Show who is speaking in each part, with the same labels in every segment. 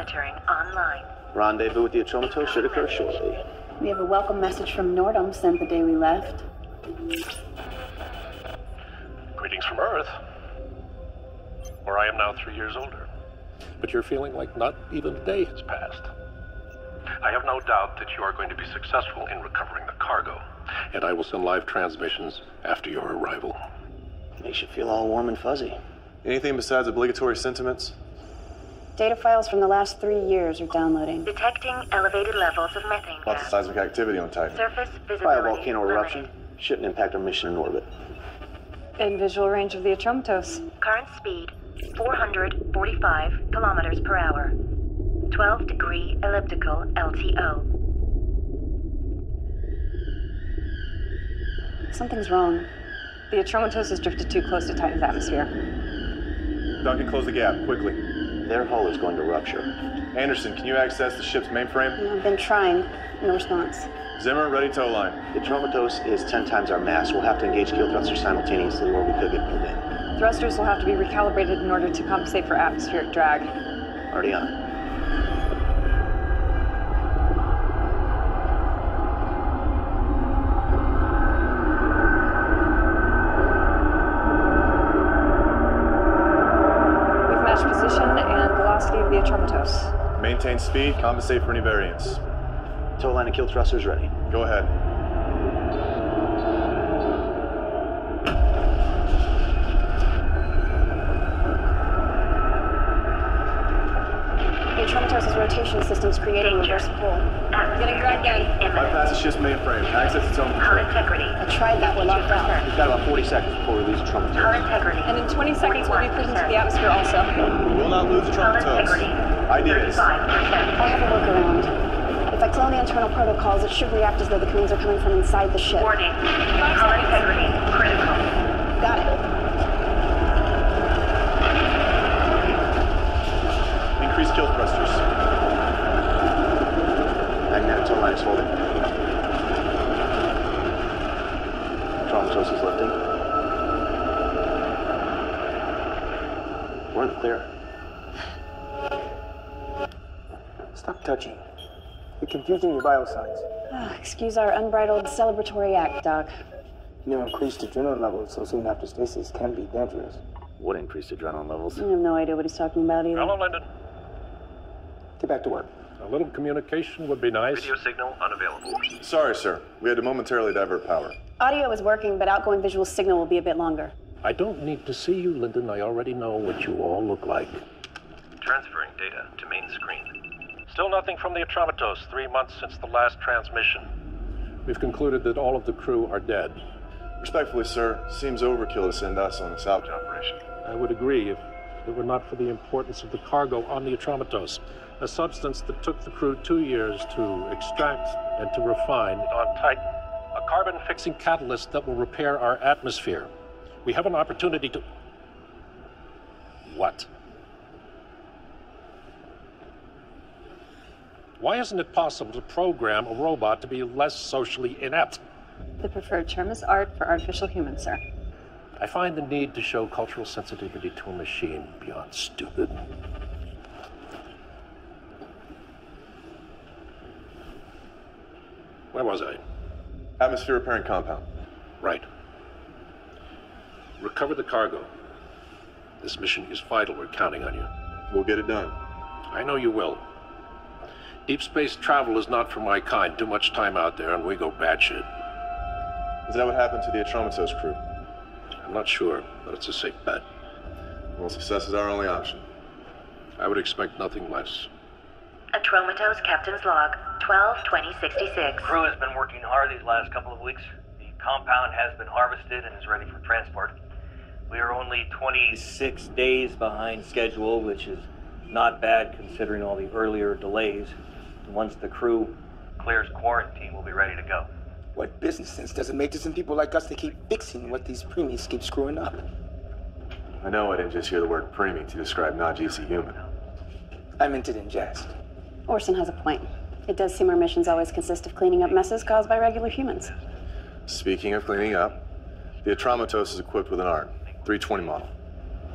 Speaker 1: monitoring online.
Speaker 2: Rendezvous with the Atromatos should occur shortly.
Speaker 3: We have a welcome message from Nordum sent the day we left.
Speaker 4: Greetings from Earth, where I am now 3 years older. But you're feeling like not even a day has passed. I have no doubt that you are going to be successful in recovering the cargo, and I will send live transmissions after your arrival.
Speaker 2: Makes you feel all warm and fuzzy.
Speaker 5: Anything besides obligatory sentiments?
Speaker 3: Data files from the last 3 years are downloading.
Speaker 1: Detecting elevated levels of methane
Speaker 5: Lots of
Speaker 1: gas.
Speaker 5: seismic activity on Titan.
Speaker 1: Surface visibility.
Speaker 2: By a volcano
Speaker 1: limited.
Speaker 2: eruption, shouldn't impact our mission in orbit.
Speaker 6: In visual range of the Atromatos.
Speaker 1: Current speed, 445 kilometers per hour. 12-degree elliptical LTO.
Speaker 3: Something's wrong.
Speaker 6: The Atromatos has drifted too close to Titan's atmosphere.
Speaker 5: Duncan, close the gap, quickly.
Speaker 2: Their hull is going to rupture.
Speaker 5: Anderson, can you access the ship's mainframe?
Speaker 3: I've been trying. No response.
Speaker 5: Zimmer, ready tow line.
Speaker 2: The Atromatos is 10 times our mass. We'll have to engage kill thrusters simultaneously or we could get pulled in.
Speaker 6: Thrusters will have to be recalibrated in order to compensate for atmospheric drag.
Speaker 2: Already on.
Speaker 6: We've matched position and velocity of the Atromatos.
Speaker 5: Maintain speed, compensate for any variance.
Speaker 2: Tow line and kill thrusters ready.
Speaker 5: Go ahead.
Speaker 3: The Atromatos' rotation system's creating a reverse pull.
Speaker 1: Getting dragged in.
Speaker 5: Bypass the ship's mainframe. Access its own
Speaker 1: Hull
Speaker 5: control.
Speaker 1: integrity.
Speaker 3: I tried that, we're locked out.
Speaker 2: We've got about 40 seconds before we lose the
Speaker 1: Hull
Speaker 2: Atromatos.
Speaker 1: integrity.
Speaker 6: And in 20 seconds, we'll be put into the atmosphere also.
Speaker 5: We will not lose the
Speaker 1: Hull
Speaker 5: Atromatos.
Speaker 1: integrity.
Speaker 5: Ideas.
Speaker 1: 35%.
Speaker 3: I have a workaround. If I clone the internal protocols, it should react as though the commands are coming from inside the ship.
Speaker 1: Warning. Hull integrity critical.
Speaker 3: Got it.
Speaker 5: Increase kill thrusters.
Speaker 2: Magnetic tow line is holding. Atromatos is lifting. We're in the clear.
Speaker 7: Stop touching. You're confusing your biosigns.
Speaker 3: Excuse our unbridled celebratory act, Doc.
Speaker 7: Increased adrenaline levels so soon after stasis can be dangerous.
Speaker 2: What increased adrenaline levels?
Speaker 3: I have no idea what he's talking about either.
Speaker 4: Hello, Lyndon.
Speaker 7: Get back to work.
Speaker 4: A little communication would be nice.
Speaker 8: Video signal unavailable.
Speaker 5: Sorry, sir. We had to momentarily divert power.
Speaker 3: Audio is working, but outgoing visual signal will be a bit longer.
Speaker 4: I don't need to see you, Lyndon. I already know what you all look like.
Speaker 8: Transferring data to main screen.
Speaker 4: Still nothing from the Atromatos, 3 months since the last transmission. We've concluded that all of the crew are dead.
Speaker 5: Respectfully, sir, seems overkill to send us on a salvage operation.
Speaker 4: I would agree if it were not for the importance of the cargo on the Atromatos, a substance that took the crew 2 years to extract and to refine on Titan, a carbon-fixing catalyst that will repair our atmosphere. We have an opportunity to... What? Why isn't it possible to program a robot to be less socially inept?
Speaker 6: The preferred term is art for artificial humans, sir.
Speaker 4: I find the need to show cultural sensitivity to a machine beyond stupid. Where was I?
Speaker 5: Atmosphere repairing compound.
Speaker 4: Right. Recover the cargo. This mission is vital. We're counting on you.
Speaker 5: We'll get it done.
Speaker 4: I know you will. Deep space travel is not for my kind. Too much time out there and we go batshit.
Speaker 5: Is that what happened to the Atromatos crew?
Speaker 4: I'm not sure, but it's a safe bet.
Speaker 5: Well, success is our only option.
Speaker 4: I would expect nothing less.
Speaker 1: Atromatos Captain's Log, 12-2066.
Speaker 8: Crew has been working hard these last couple of weeks. The compound has been harvested and is ready for transport. We are only 26 days behind schedule, which is not bad considering all the earlier delays. And once the crew clears quarantine, we'll be ready to go.
Speaker 7: What business sense does it make to some people like us to keep fixing what these preemies keep screwing up?
Speaker 5: I know I didn't just hear the word preemie to describe Najee human.
Speaker 7: I meant it in jest.
Speaker 3: Orson has a point. It does seem our missions always consist of cleaning up messes caused by regular humans.
Speaker 5: Speaking of cleaning up, the Atromatos is equipped with an ARC, 320 model.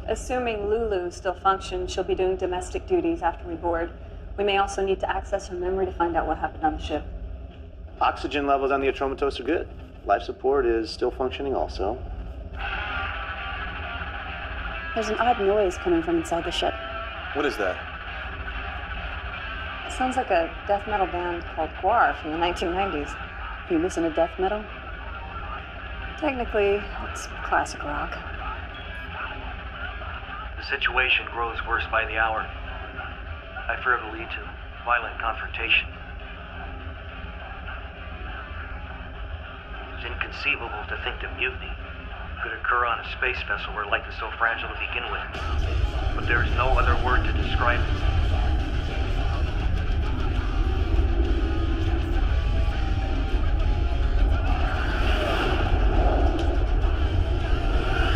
Speaker 6: Assuming Lulu still functions, she'll be doing domestic duties after we board. We may also need to access her memory to find out what happened on the ship.
Speaker 2: Oxygen levels on the Atromatos are good. Life support is still functioning also.
Speaker 3: There's an odd noise coming from inside the ship.
Speaker 5: What is that?
Speaker 6: It sounds like a death metal band called Guar from the 1990s.
Speaker 3: You listen to death metal?
Speaker 6: Technically, it's classic rock.
Speaker 8: The situation grows worse by the hour. I fear it'll lead to violent confrontation. It's inconceivable to think that mutiny could occur on a space vessel where life is so fragile to begin with. But there is no other word to describe it.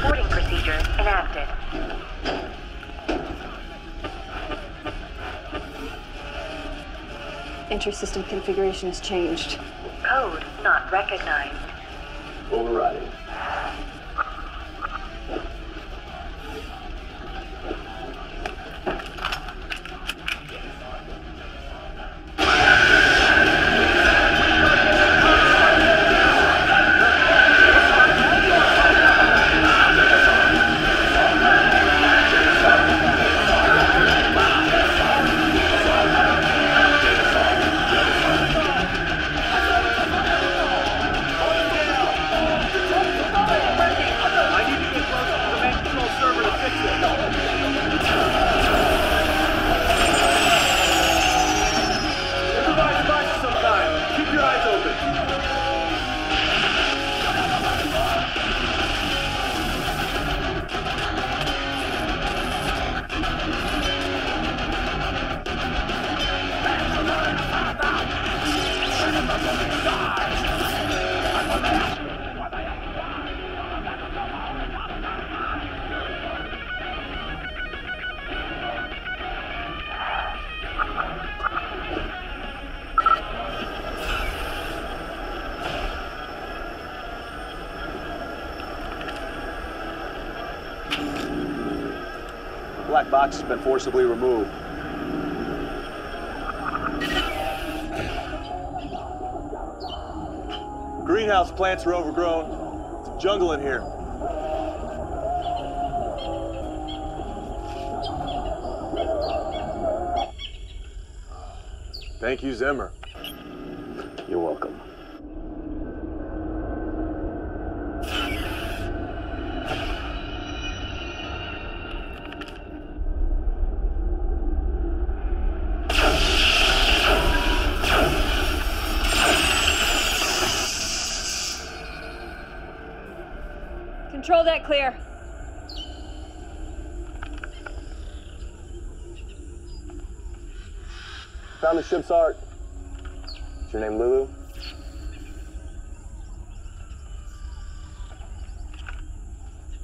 Speaker 1: Boarding procedures enacted.
Speaker 3: Entry system configuration has changed.
Speaker 1: Code not recognized.
Speaker 2: Overriding. Black box has been forcibly removed.
Speaker 5: Greenhouse plants are overgrown. It's a jungle in here. Thank you, Zimmer.
Speaker 2: You're welcome.
Speaker 6: Control deck clear.
Speaker 5: Found the ship's art. Is your name Lulu?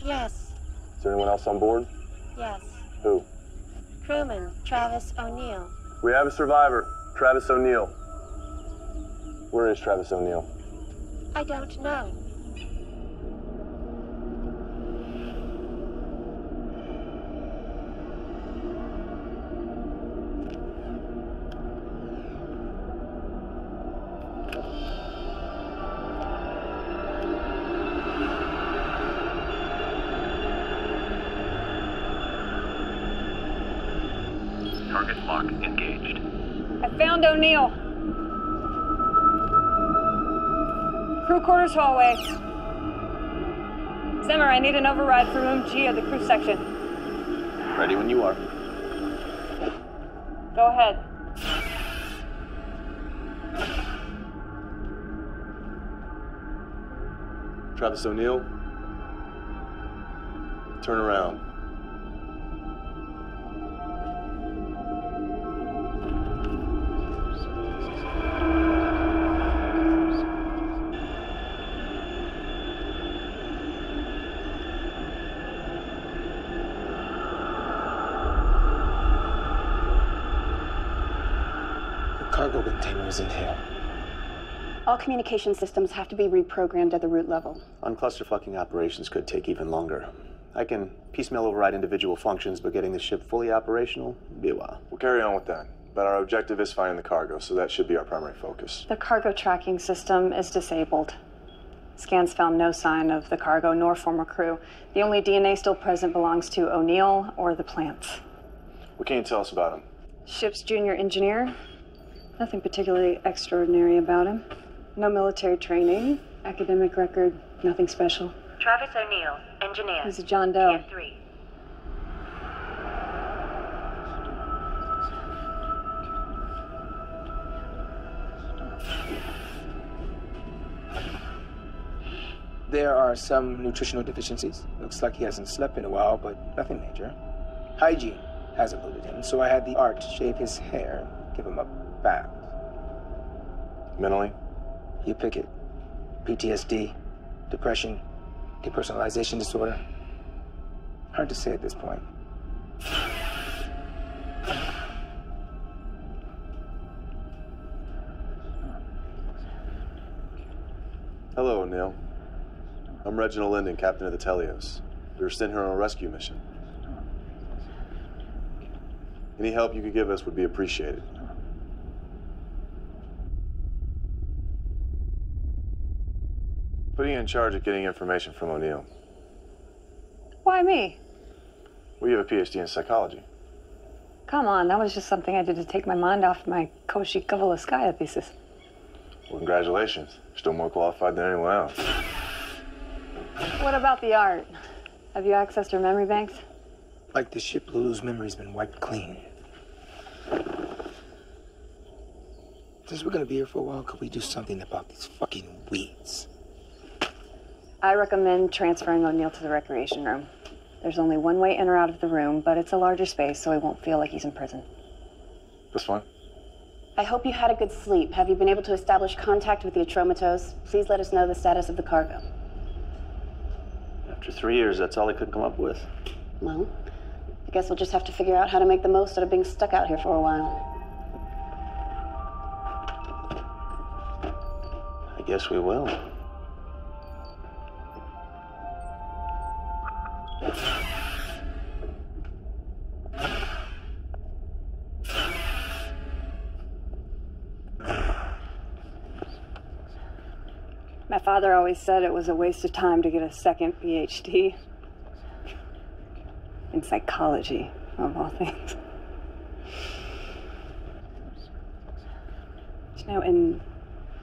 Speaker 9: Yes,
Speaker 5: Is there anyone else on board?
Speaker 9: yes.
Speaker 5: Who?
Speaker 9: Crewman Travis O'Neill.
Speaker 5: We have a survivor, Travis O'Neill. Where is Travis O'Neill?
Speaker 9: I don't know.
Speaker 4: Target lock engaged.
Speaker 6: I found O'Neill. Crew quarters hallway. Zimmer, I need an override for room G of the crew section.
Speaker 2: Ready when you are.
Speaker 6: Go ahead.
Speaker 5: Travis O'Neill? Turn around.
Speaker 7: Cargo container is in here.
Speaker 3: All communication systems have to be reprogrammed at the root level.
Speaker 2: Unclusterfucking operations could take even longer. I can piecemeal override individual functions, but getting the ship fully operational would be a while.
Speaker 5: We'll carry on with that. but our objective is finding the cargo, so that should be our primary focus.
Speaker 6: The cargo tracking system is disabled. Scans found no sign of the cargo nor former crew. The only DNA still present belongs to O'Neill or the plants.
Speaker 5: What can you tell us about him?
Speaker 6: Ship's junior engineer. Nothing particularly extraordinary about him. No military training, academic record, nothing special.
Speaker 1: Travis O'Neill, engineer.
Speaker 6: He's a John Doe.
Speaker 1: Tier 3.
Speaker 7: There are some nutritional deficiencies. Looks like he hasn't slept in a while, but nothing major. Hygiene has eluded him, so I had the art shave his hair, give him a bath.
Speaker 5: Mentally?
Speaker 7: You pick it. PTSD, depression, depersonalization disorder. Hard to say at this point.
Speaker 5: Hello, O'Neill. I'm Reginald Linden, captain of the Telios. We were sent here on a rescue mission. Any help you could give us would be appreciated. Putting you in charge of getting information from O'Neill.
Speaker 6: Why me?
Speaker 5: We have a PhD in psychology.
Speaker 6: Come on, that was just something I did to take my mind off my Koshi Kavalaskaya thesis.
Speaker 5: Well, congratulations. You're still more qualified than anyone else.
Speaker 6: What about the art? Have you accessed her memory banks?
Speaker 7: Like the ship, Lulu's memory's been wiped clean. Since we're gonna be here for a while, could we do something about these fucking weeds?
Speaker 6: I recommend transferring O'Neill to the recreation room. There's only one way in or out of the room, but it's a larger space, so he won't feel like he's in prison.
Speaker 5: That's fine.
Speaker 3: I hope you had a good sleep. Have you been able to establish contact with the Atromatos? Please let us know the status of the cargo.
Speaker 2: After 3 years, that's all I could come up with.
Speaker 3: Well, I guess we'll just have to figure out how to make the most out of being stuck out here for a while.
Speaker 2: I guess we will.
Speaker 6: My father always said it was a waste of time to get a second PhD. In psychology, of all things. You know, in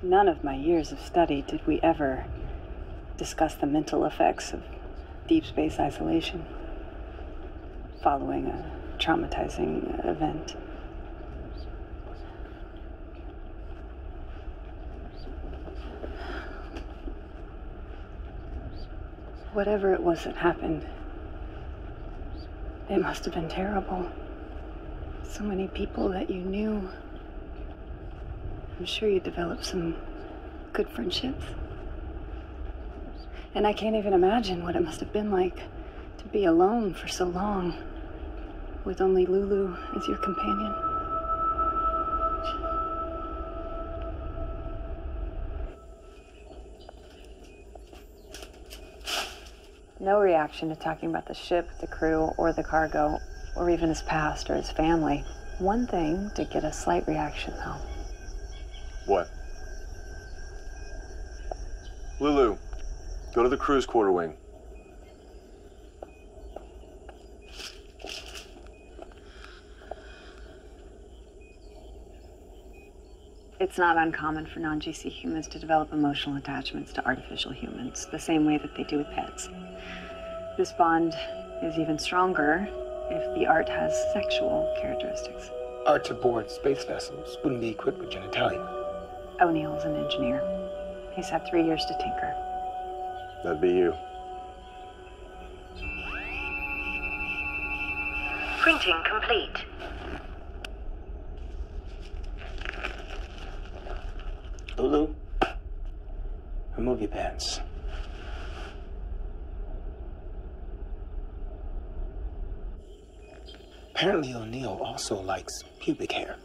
Speaker 6: none of my years of study did we ever discuss the mental effects of deep space isolation following a traumatizing event. Whatever it was that happened, it must have been terrible. So many people that you knew. I'm sure you developed some good friendships. And I can't even imagine what it must have been like to be alone for so long, with only Lulu as your companion. No reaction to talking about the ship, the crew, or the cargo, or even his past or his family. One thing to get a slight reaction, though.
Speaker 5: What? Lulu, go to the crew's quarter wing.
Speaker 6: It's not uncommon for non-GC humans to develop emotional attachments to artificial humans, the same way that they do with pets. This bond is even stronger if the art has sexual characteristics.
Speaker 7: Art aboard space vessels wouldn't be equipped with genitalia.
Speaker 6: O'Neill's an engineer. He's had 3 years to tinker.
Speaker 5: That'd be you.
Speaker 1: Printing complete.
Speaker 7: Lulu, remove your pants. Apparently O'Neill also likes pubic hair.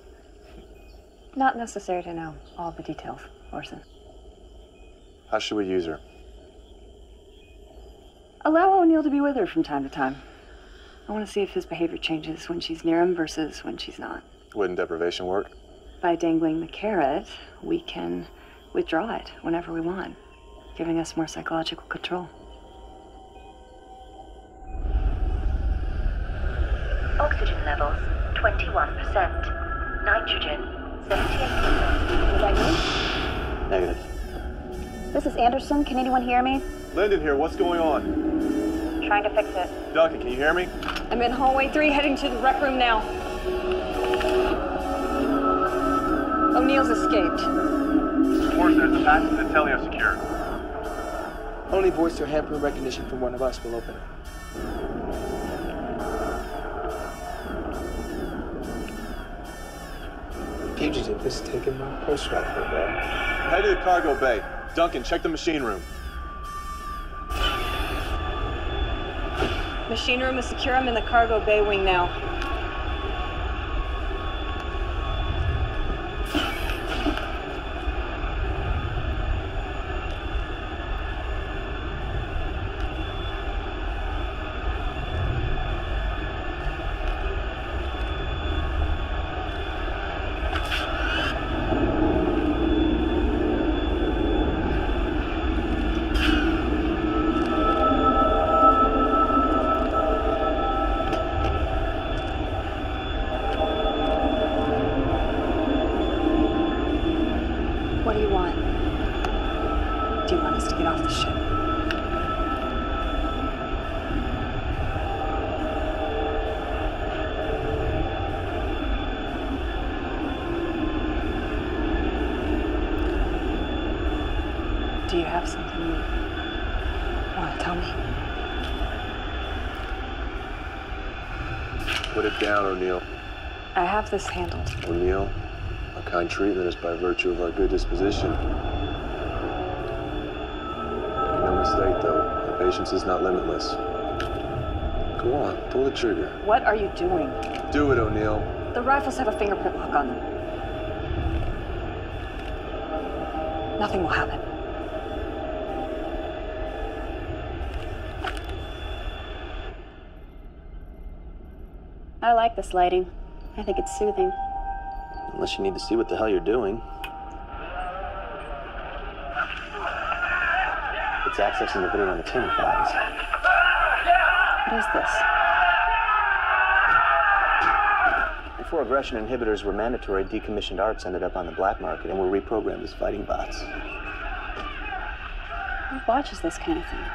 Speaker 6: Not necessary to know all the details, Orson.
Speaker 5: How should we use her?
Speaker 6: Allow O'Neill to be with her from time to time. I want to see if his behavior changes when she's near him versus when she's not.
Speaker 5: Wouldn't deprivation work?
Speaker 6: By dangling the carrot, we can withdraw it whenever we want, giving us more psychological control.
Speaker 1: Oxygen levels 21%. Nitrogen 78%.
Speaker 3: Was that you?
Speaker 2: Negative.
Speaker 3: This is Anderson. Can anyone hear me?
Speaker 5: Lyndon here, what's going on?
Speaker 3: Trying to fix it.
Speaker 5: Duncan, can you hear me?
Speaker 6: I'm in hallway 3, heading to the rec room now. O'Neill's escaped.
Speaker 5: Morse, there's the path to the Telio secure.
Speaker 7: Only voice or handprint recognition from one of us will open it. Fugitive is taking my post rifle, bro.
Speaker 5: Head to the cargo bay. Duncan, check the machine room.
Speaker 6: Machine room is secure. I'm in the cargo bay wing now. What do you want? Do you want us to get off the ship? Do you have something you want to tell me?
Speaker 5: Put it down, O'Neill.
Speaker 6: I have this handled.
Speaker 5: O'Neill, our kind treatment is by virtue of our good disposition. Make no mistake, though, our patience is not limitless. Go on, pull the trigger.
Speaker 6: What are you doing?
Speaker 5: Do it, O'Neill.
Speaker 6: The rifles have a fingerprint lock on them. Nothing will happen.
Speaker 3: I like this lighting. I think it's soothing.
Speaker 2: Unless you need to see what the hell you're doing. It's accessing the video on the tin files.
Speaker 3: What is this?
Speaker 2: Before aggression inhibitors were mandatory, decommissioned arts ended up on the black market and were reprogrammed as fighting bots.
Speaker 3: Who watches this kind of thing?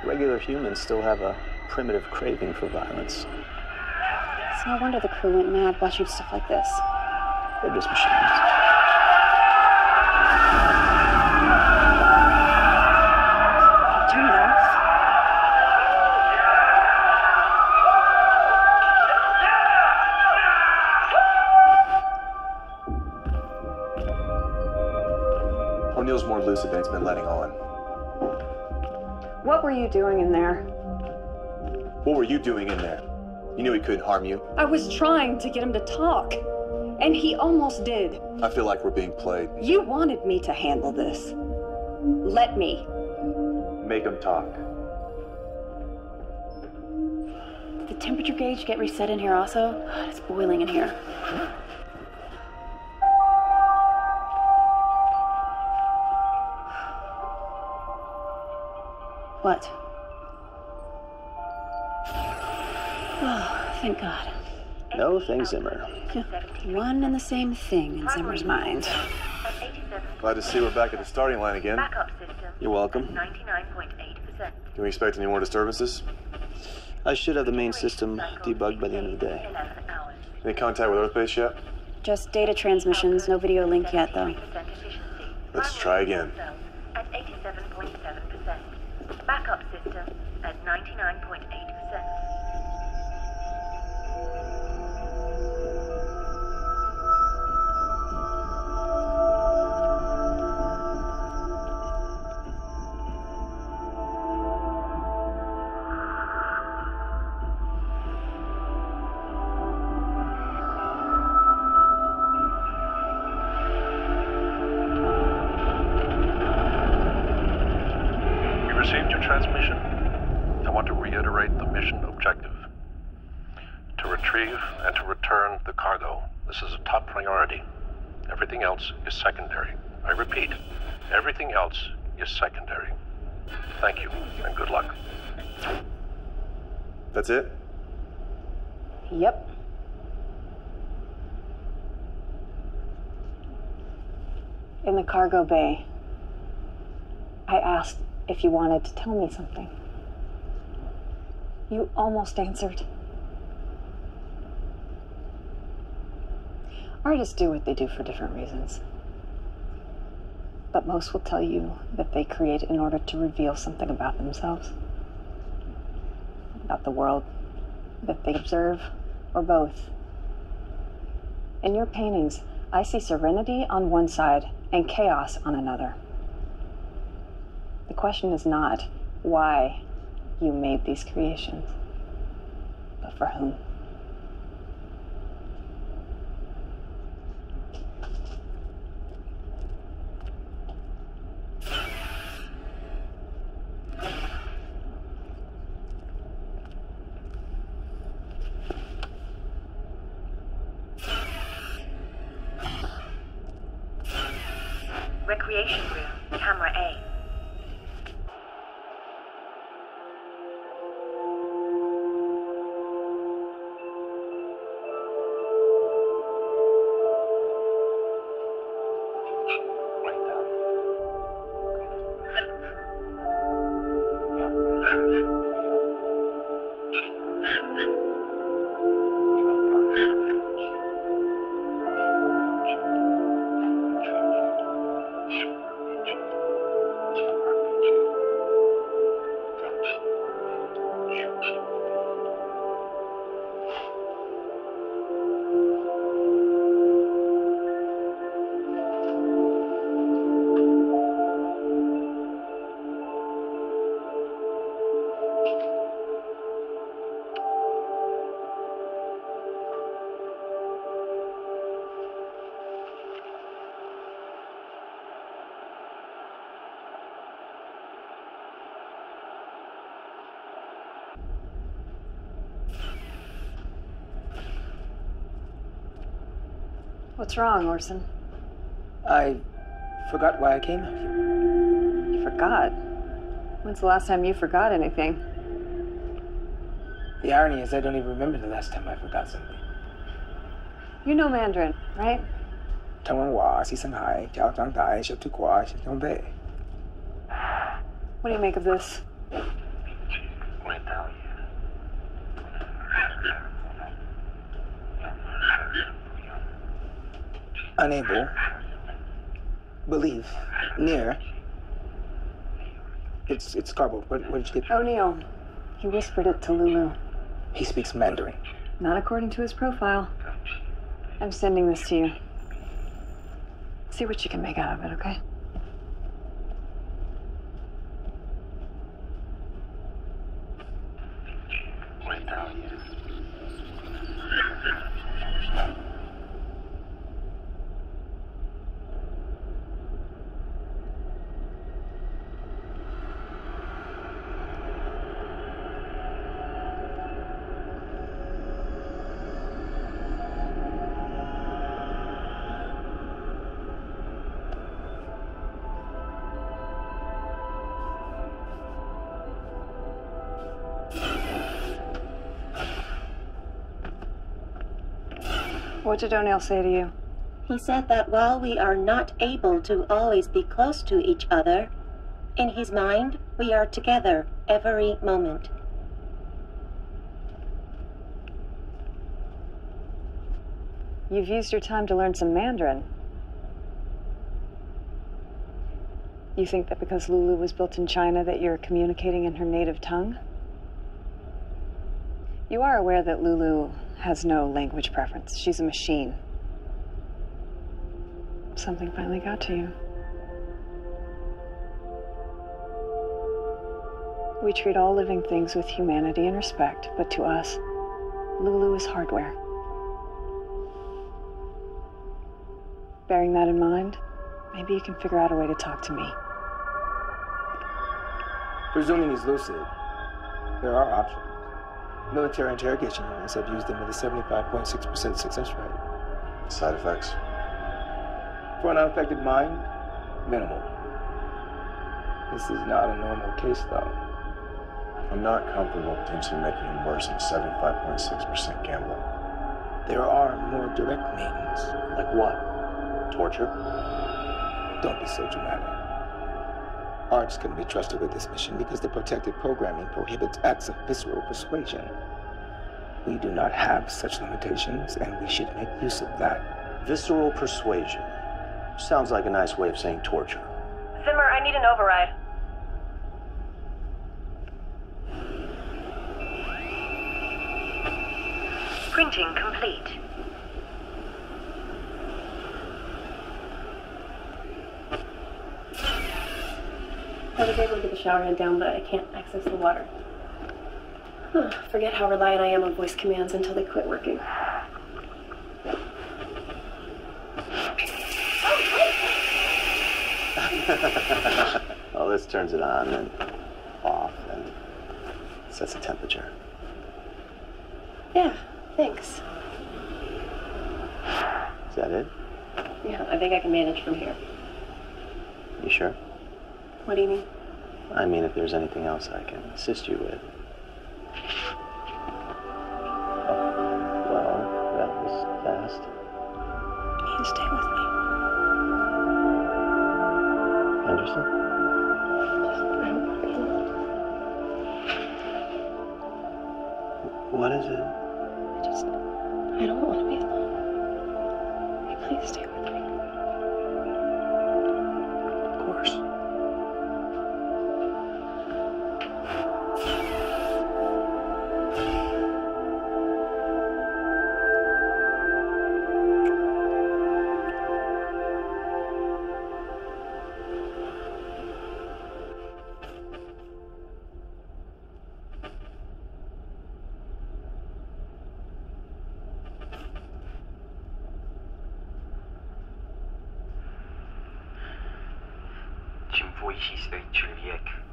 Speaker 2: Regular humans still have a primitive craving for violence.
Speaker 3: It's no wonder the crew went mad watching stuff like this.
Speaker 2: They're just machines.
Speaker 3: Turn it off.
Speaker 5: O'Neill's more lucid than he's been letting on.
Speaker 6: What were you doing in there?
Speaker 5: What were you doing in there? You knew he couldn't harm you.
Speaker 6: I was trying to get him to talk, and he almost did.
Speaker 5: I feel like we're being played.
Speaker 6: You wanted me to handle this. Let me.
Speaker 2: Make them talk.
Speaker 3: Did the temperature gauge get reset in here also? God, it's boiling in here. What? Oh, thank God.
Speaker 2: No, thanks, Zimmer.
Speaker 3: One and the same thing in Zimmer's mind.
Speaker 5: Glad to see we're back at the starting line again.
Speaker 1: Backup system.
Speaker 2: You're welcome.
Speaker 1: 99.8%.
Speaker 5: Can we expect any more disturbances?
Speaker 2: I should have the main system debugged by the end of the day.
Speaker 1: 11 hours.
Speaker 5: Any contact with Earthbase yet?
Speaker 3: Just data transmissions, no video link yet, though.
Speaker 1: 3% efficiency.
Speaker 5: Let's try again.
Speaker 1: At 87.7%. Backup system at 99.8%.
Speaker 4: Transmission. I want to reiterate the mission objective. To return retrieve and to return the cargo. This is a top priority. Everything else is secondary. I repeat, everything else is secondary. Thank you, and good luck.
Speaker 5: That's it?
Speaker 3: Yep. In the cargo bay, I asked if you wanted to tell me something. You almost answered. Artists do what they do for different reasons. But most will tell you that they create in order to reveal something about themselves, about the world that they observe, or both. In your paintings, I see serenity on one side and chaos on another. The question is not why you made these creations, but for whom.
Speaker 1: Recreation room, camera A.
Speaker 6: What's wrong, Orson?
Speaker 7: I forgot why I came out here.
Speaker 6: You forgot? When's the last time you forgot anything?
Speaker 7: The irony is I don't even remember the last time I forgot something.
Speaker 6: You know Mandarin, right?
Speaker 7: 中文话是生孩，教长大，学读过，学东北。
Speaker 6: What do you make of this?
Speaker 7: Unable, believe, near. It's garbled. What did you get?
Speaker 6: O'Neill. He whispered it to Lulu.
Speaker 7: He speaks Mandarin.
Speaker 6: Not according to his profile. I'm sending this to you. See what you can make out of it, okay? What did O'Neill say to you?
Speaker 9: He said that while we are not able to always be close to each other, in his mind, we are together every moment.
Speaker 6: You've used your time to learn some Mandarin. You think that because Lulu was built in China that you're communicating in her native tongue? You are aware that Lulu has no language preference. She's a machine. Something finally got to you. We treat all living things with humanity and respect, but to us, Lulu is hardware. Bearing that in mind, maybe you can figure out a way to talk to me.
Speaker 7: Presuming he's lucid, there are options. Military interrogation units have used them with a 75.6% success rate.
Speaker 5: Side effects?
Speaker 7: For an unaffected mind, minimal. This is not a normal case, though.
Speaker 5: I'm not comfortable potentially making him worse than 75.6% gambling.
Speaker 7: There are more direct means.
Speaker 2: Like what? Torture?
Speaker 7: Don't be so dramatic. Arts can be trusted with this mission because the protected programming prohibits acts of visceral persuasion. We do not have such limitations, and we should make use of that.
Speaker 2: Visceral persuasion. Sounds like a nice way of saying torture.
Speaker 1: Zimmer, I need an override. Printing complete.
Speaker 10: I was able to get the shower head down, but I can't access the water. Forget how reliant I am on voice commands until they quit working.
Speaker 2: Well, this turns it on and off and sets the temperature.
Speaker 10: Yeah, thanks.
Speaker 2: Is that it?
Speaker 10: Yeah, I think I can manage from here.
Speaker 2: You sure?
Speaker 10: What do you mean?
Speaker 2: I mean, if there's anything else I can assist you with. Oh, well, that was fast.
Speaker 10: You stay with me.
Speaker 2: Anderson? What is it?
Speaker 10: I don't want to be alone. Will you please stay with me?
Speaker 2: Of course.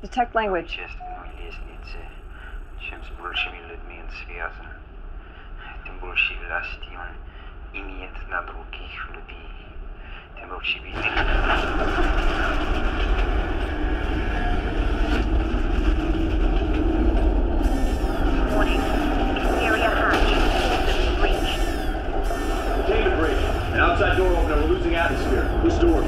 Speaker 6: Detect language.
Speaker 11: Чем с большими людьми он связан, тем больше власти он имеет на других людей, тем больше видит.
Speaker 1: Warning. Exterior hatch. Breach.
Speaker 2: Containment breach. An outside door opener. We're losing atmosphere. Which door?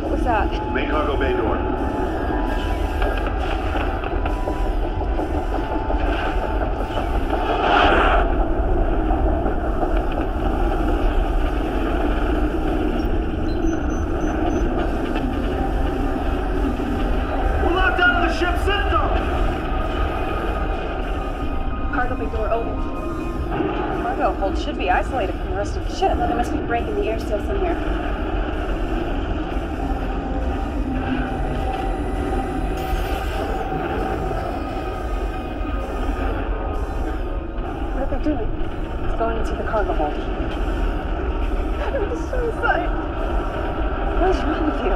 Speaker 6: What was that?
Speaker 2: Main cargo bay door. We're locked out of the ship's system!
Speaker 10: Cargo bay door open.
Speaker 6: Cargo hold should be isolated from the rest of the ship.
Speaker 10: There must be a break in the air seal somewhere.
Speaker 6: What are they doing? It's going into the cargo hold. It was suicide. What is wrong with you?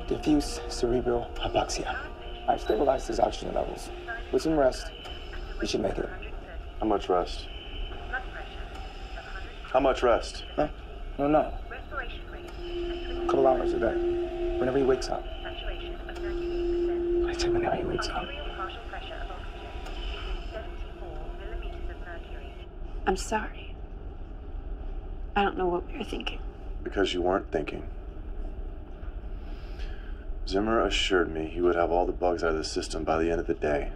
Speaker 7: Diffuse cerebral hypoxia. I've stabilized his oxygen levels. With some rest, we should make it.
Speaker 5: How much rest? How much rest?
Speaker 7: Huh? No. A couple hours a day. Whenever he wakes up.
Speaker 1: 98%.
Speaker 7: Wait a second, now he wakes up.
Speaker 1: Arterial partial pressure of oxygen. 74 millimeters of mercury.
Speaker 6: I'm sorry. I don't know what we were thinking.
Speaker 5: Because you weren't thinking. Zimmer assured me he would have all the bugs out of the system by the end of the day.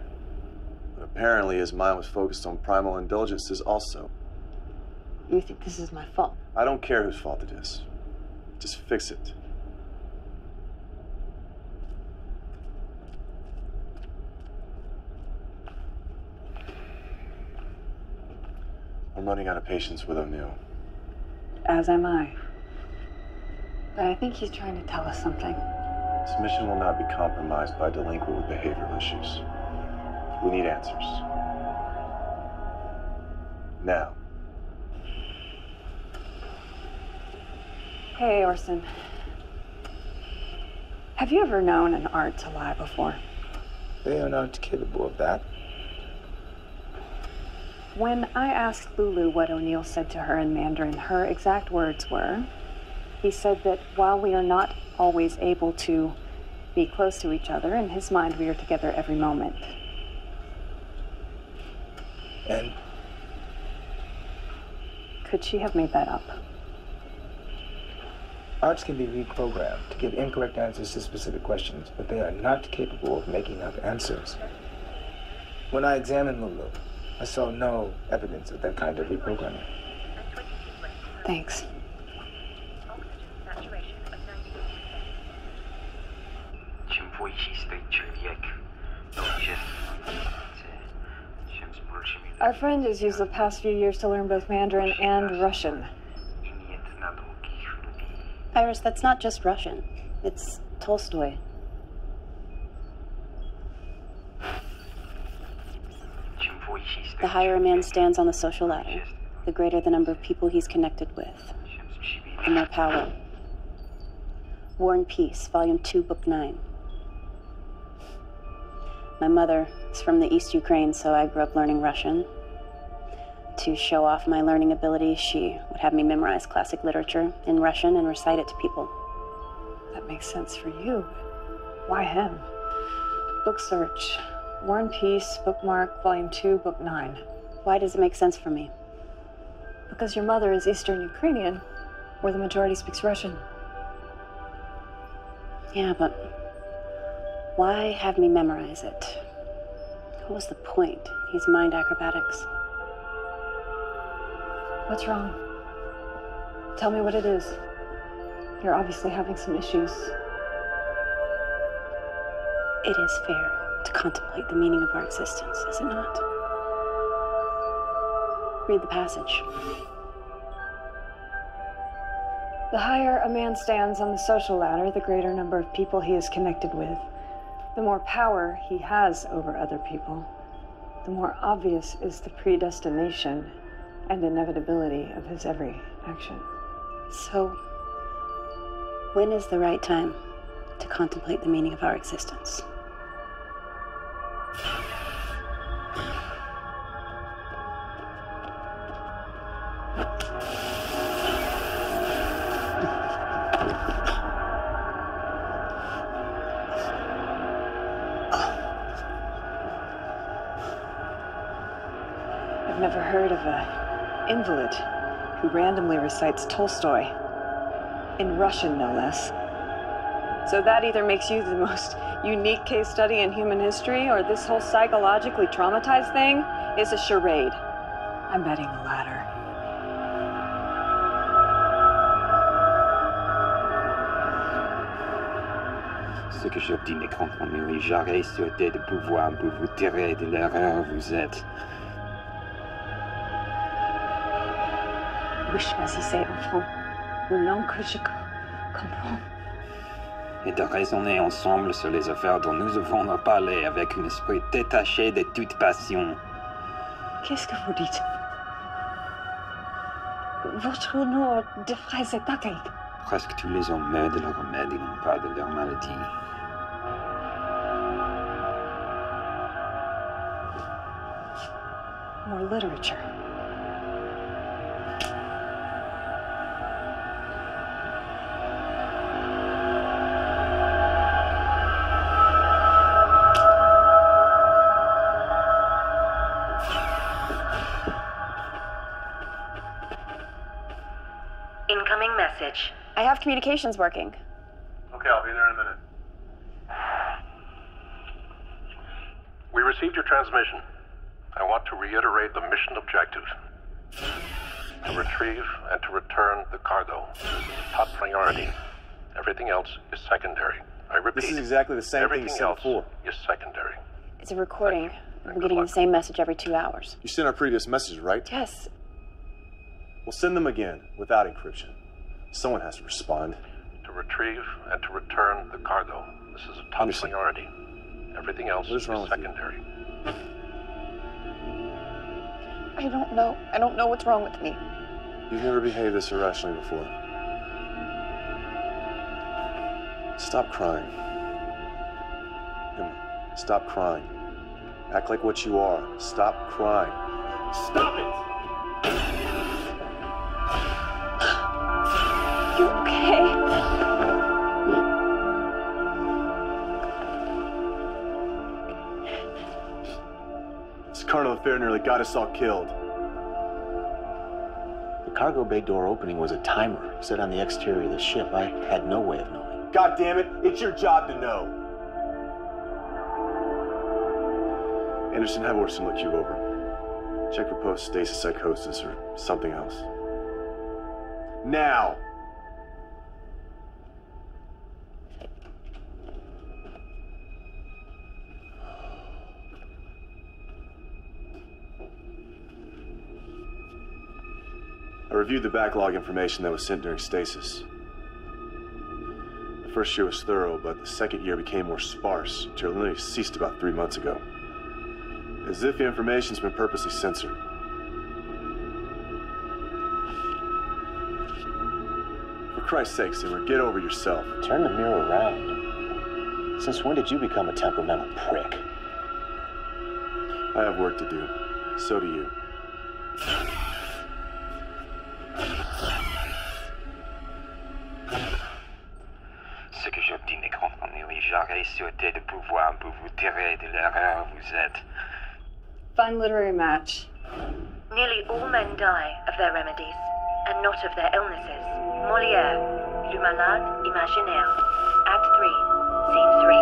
Speaker 5: But apparently his mind was focused on primal indulgences also.
Speaker 6: You think this is my fault?
Speaker 5: I don't care whose fault it is. Just fix it. I'm running out of patience with O'Neill.
Speaker 6: As am I. But I think he's trying to tell us something.
Speaker 5: This mission will not be compromised by delinquent with behavioral issues. We need answers. Now.
Speaker 6: Hey, Orson. Have you ever known an art to lie before?
Speaker 7: They are not capable of that.
Speaker 6: When I asked Lulu what O'Neill said to her in Mandarin, her exact words were, he said that while we are not always able to be close to each other, in his mind we are together every moment.
Speaker 7: And
Speaker 6: could she have made that up?
Speaker 7: arts can be reprogrammed to give incorrect answers to specific questions, but they are not capable of making up answers. When I examined Lulu, I saw no evidence of that kind of reprogramming.
Speaker 6: Thanks. Our friend has used the past few years to learn both Mandarin and Russian.
Speaker 3: Iris, that's not just Russian. It's Tolstoy. The higher a man stands on the social ladder, the greater the number of people he's connected with, the more power. War and Peace, Volume 2, Book 9. My mother is from the East Ukraine, so I grew up learning Russian. To show off my learning ability, she would have me memorize classic literature in Russian and recite it to people.
Speaker 6: That makes sense for you. Why him? Book search. War and Peace, bookmark, Volume 2, Book 9.
Speaker 3: Why does it make sense for me?
Speaker 6: Because your mother is Eastern Ukrainian, where the majority speaks Russian.
Speaker 3: Yeah, but why have me memorize it? What was the point? These mind acrobatics.
Speaker 6: What's wrong? Tell me what it is. You're obviously having some issues.
Speaker 3: It is fair to contemplate the meaning of our existence, is it not? Read the passage.
Speaker 6: The higher a man stands on the social ladder, the greater number of people he is connected with, the more power he has over other people, the more obvious is the predestination and inevitability of his every action.
Speaker 3: So, when is the right time to contemplate the meaning of our existence?
Speaker 6: I've never heard of an invalid who randomly recites Tolstoy, in Russian no less. So that either makes you the most unique case study in human history, or this whole psychologically traumatized thing is a charade. I'm betting the latter.
Speaker 11: Ce que j'obtenais quand on me jarrait souhaitait de pouvoir vous tirer de l'erreur où vous êtes.
Speaker 6: Oui, choisissez, enfant, une langue que je comprends.
Speaker 11: Et de raisonner ensemble sur les affaires dont nous avons à parler avec un esprit détaché de toute passion.
Speaker 6: Qu'est-ce que vous dites? Votre nom devrait s'attaquer.
Speaker 11: Presque tous les hommes meurent de leur remède et non pas de leur maladie.
Speaker 6: More literature.
Speaker 1: Incoming message.
Speaker 6: I have communications working.
Speaker 5: Okay, I'll be there in a minute.
Speaker 4: We received your transmission. I want to reiterate the mission objective. To retrieve and to return the cargo. Top priority. Everything else is secondary. I repeat.
Speaker 5: This is exactly the same thing you said before.
Speaker 4: Is secondary.
Speaker 6: It's a recording.
Speaker 4: And
Speaker 6: We're
Speaker 4: good
Speaker 6: getting
Speaker 4: luck.
Speaker 6: the same message every 2 hours.
Speaker 5: You sent our previous messages, right?
Speaker 6: Yes.
Speaker 5: We'll send them again, without encryption. Someone has to respond.
Speaker 4: To retrieve and to return the cargo. This is a top priority. Everything else is secondary.
Speaker 6: I don't know. I don't know what's wrong with me.
Speaker 5: You've never behaved this irrationally before. Stop crying. Emma, stop crying. Act like what you are. Stop crying. Stop it!
Speaker 6: You okay?
Speaker 5: This carnal affair nearly got us all killed.
Speaker 2: The cargo bay door opening was a timer set on the exterior of the ship. I had no way of knowing.
Speaker 5: God damn it, it's your job to know. Anderson, have Orson look you over. Check for post-stasis psychosis or something else. Now! I reviewed the backlog information that was sent during stasis. The first year was thorough, but the second year became more sparse until it only ceased about 3 months ago. As if the information's been purposely censored. For Christ's sake, Simmer, get over yourself.
Speaker 2: Turn the mirror around. Since when did you become a temperamental prick?
Speaker 5: I have work to do. So do you.
Speaker 11: Ce que j'obtine de comprendre, oui, j'aurais souhaité de pouvoir vous tirer de l'erreur où vous êtes.
Speaker 6: Fun literary match.
Speaker 1: Nearly all men die of their remedies, and not of their illnesses. Molière, Le Malade Imaginaire, Act 3, Scene 3.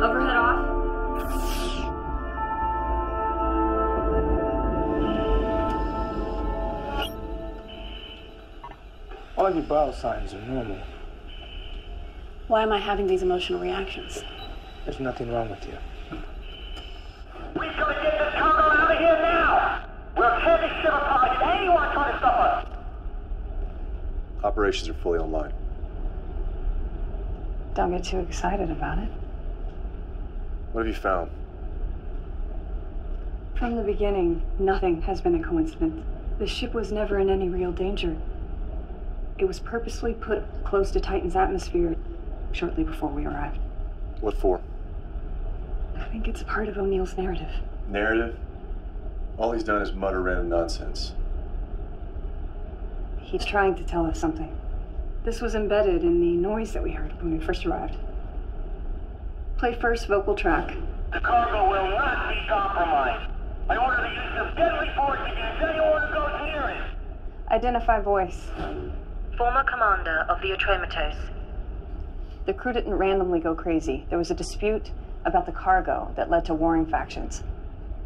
Speaker 6: Overhead off.
Speaker 7: All of your vital signs are normal.
Speaker 6: Why am I having these emotional reactions?
Speaker 7: There's nothing wrong with you.
Speaker 12: We gotta get this cargo out of here now! We'll tear this ship apart if anyone tries to stop us!
Speaker 5: Operations are fully online.
Speaker 6: Don't get too excited about it.
Speaker 5: What have you found?
Speaker 6: From the beginning, nothing has been a coincidence. The ship was never in any real danger. It was purposely put close to Titan's atmosphere shortly before we arrived.
Speaker 5: What for?
Speaker 6: I think it's part of O'Neill's narrative.
Speaker 5: Narrative? All he's done is mutter random nonsense.
Speaker 6: He's trying to tell us something. This was embedded in the noise that we heard when we first arrived. Play first vocal track.
Speaker 12: The cargo will not be compromised. I order the use of deadly force against anyone who goes near it.
Speaker 6: Identify voice.
Speaker 1: Former commander of the Atrematos.
Speaker 6: The crew didn't randomly go crazy. There was a dispute about the cargo that led to warring factions.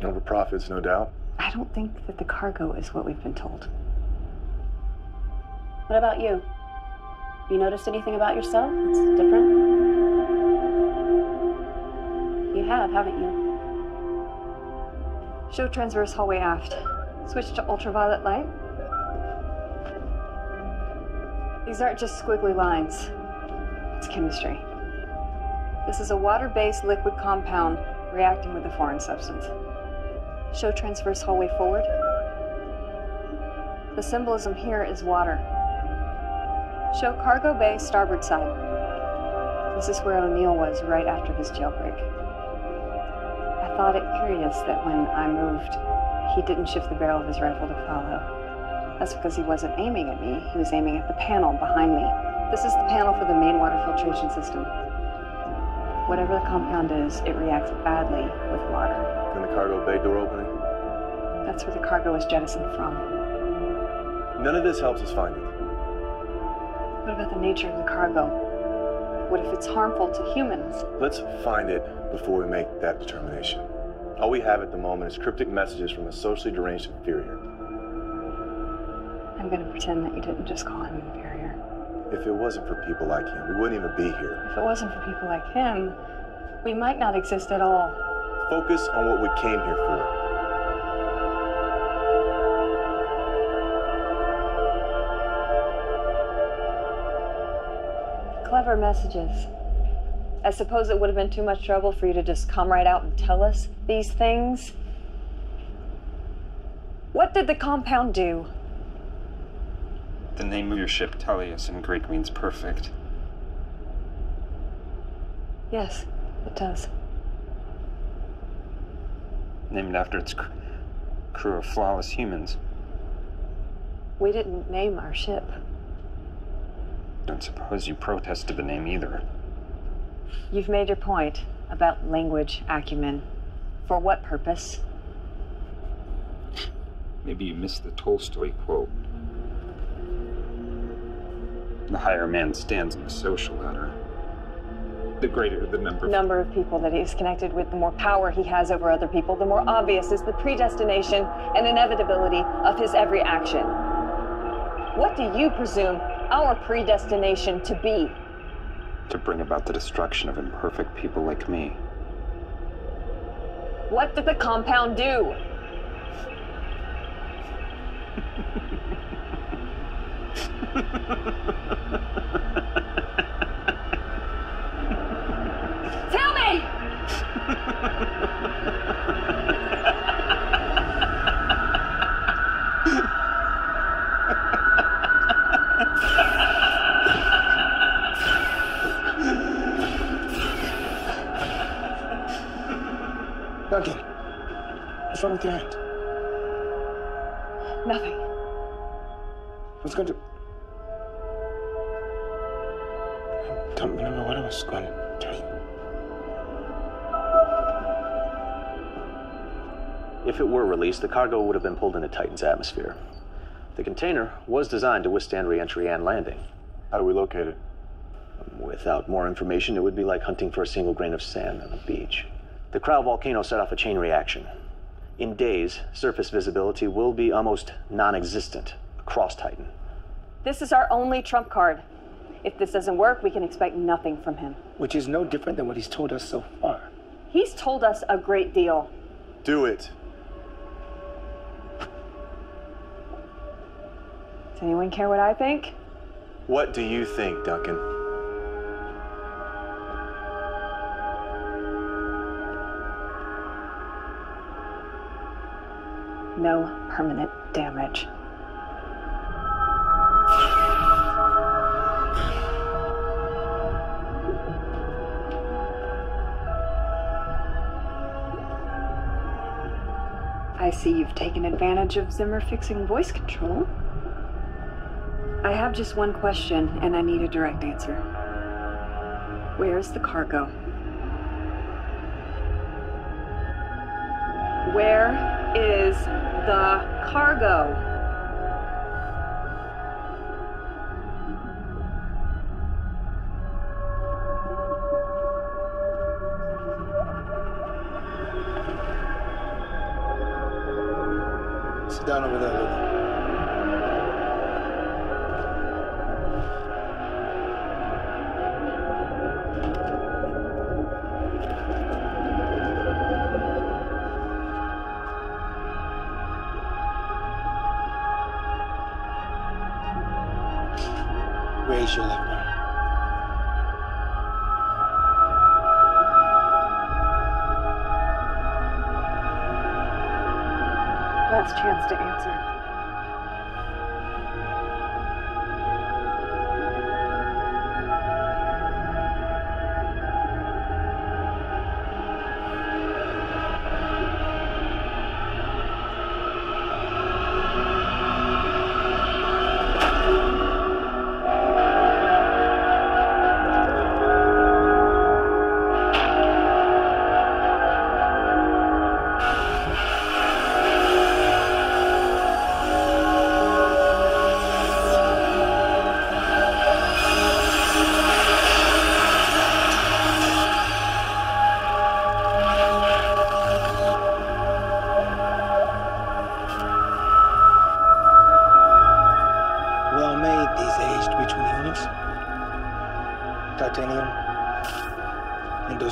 Speaker 5: Over profits, no doubt.
Speaker 6: I don't think that the cargo is what we've been told. What about you? You noticed anything about yourself that's different? You have, haven't you? Show transverse hallway aft. Switch to ultraviolet light. These aren't just squiggly lines. It's chemistry. This is a water-based liquid compound reacting with a foreign substance. Show transverse hallway forward. The symbolism here is water. Show cargo bay starboard side. This is where O'Neill was right after his jailbreak. I thought it curious that when I moved, he didn't shift the barrel of his rifle to follow. That's because he wasn't aiming at me. He was aiming at the panel behind me. This is the panel for the main water filtration system. Whatever the compound is, it reacts badly with water.
Speaker 5: And the cargo bay door opening?
Speaker 6: That's where the cargo was jettisoned from.
Speaker 5: None of this helps us find it.
Speaker 6: What about the nature of the cargo? What if it's harmful to humans?
Speaker 5: Let's find it before we make that determination. All we have at the moment is cryptic messages from a socially deranged inferior.
Speaker 6: I'm gonna pretend that you didn't just call him inferior.
Speaker 5: If it wasn't for people like him, we wouldn't even be here.
Speaker 6: If it wasn't for people like him, we might not exist at all.
Speaker 5: Focus on what we came here for.
Speaker 6: Clever messages. I suppose it would have been too much trouble for you to just come right out and tell us these things. What did the compound do?
Speaker 11: The name of your ship, Telius, in Greek means perfect.
Speaker 6: Yes, it does.
Speaker 11: Named after its crew of flawless humans.
Speaker 6: We didn't name our ship.
Speaker 11: Don't suppose you protested the name either.
Speaker 6: You've made your point about language acumen. For what purpose?
Speaker 11: Maybe you missed the Tolstoy quote. The higher man stands on the social ladder. The greater the number
Speaker 6: of people that he's connected with, the more power he has over other people, the more obvious is the predestination and inevitability of his every action. What do you presume our predestination to be?
Speaker 11: To bring about the destruction of imperfect people like me.
Speaker 6: What did the compound do? Tell me!
Speaker 7: Duncan, what's wrong with your hand?
Speaker 6: Nothing.
Speaker 7: What's going to... I don't remember what I was going to tell you.
Speaker 2: If it were released, the cargo would have been pulled into Titan's atmosphere. The container was designed to withstand re-entry and landing.
Speaker 5: How do we locate it?
Speaker 2: Without more information, it would be like hunting for a single grain of sand on the beach. The Krau volcano set off a chain reaction. In days, surface visibility will be almost non-existent across Titan.
Speaker 6: This is our only trump card. If this doesn't work, we can expect nothing from him.
Speaker 7: Which is no different than what he's told us so far.
Speaker 6: He's told us a great deal.
Speaker 5: Do it.
Speaker 6: Does anyone care what I think?
Speaker 5: What do you think, Duncan?
Speaker 6: No permanent damage. I see you've taken advantage of Zimmer fixing voice control. I have just one question, and I need a direct answer. Where's the cargo? Where is the cargo?
Speaker 7: Sit down over there, Lily. Raise your left arm.
Speaker 6: Last chance to answer.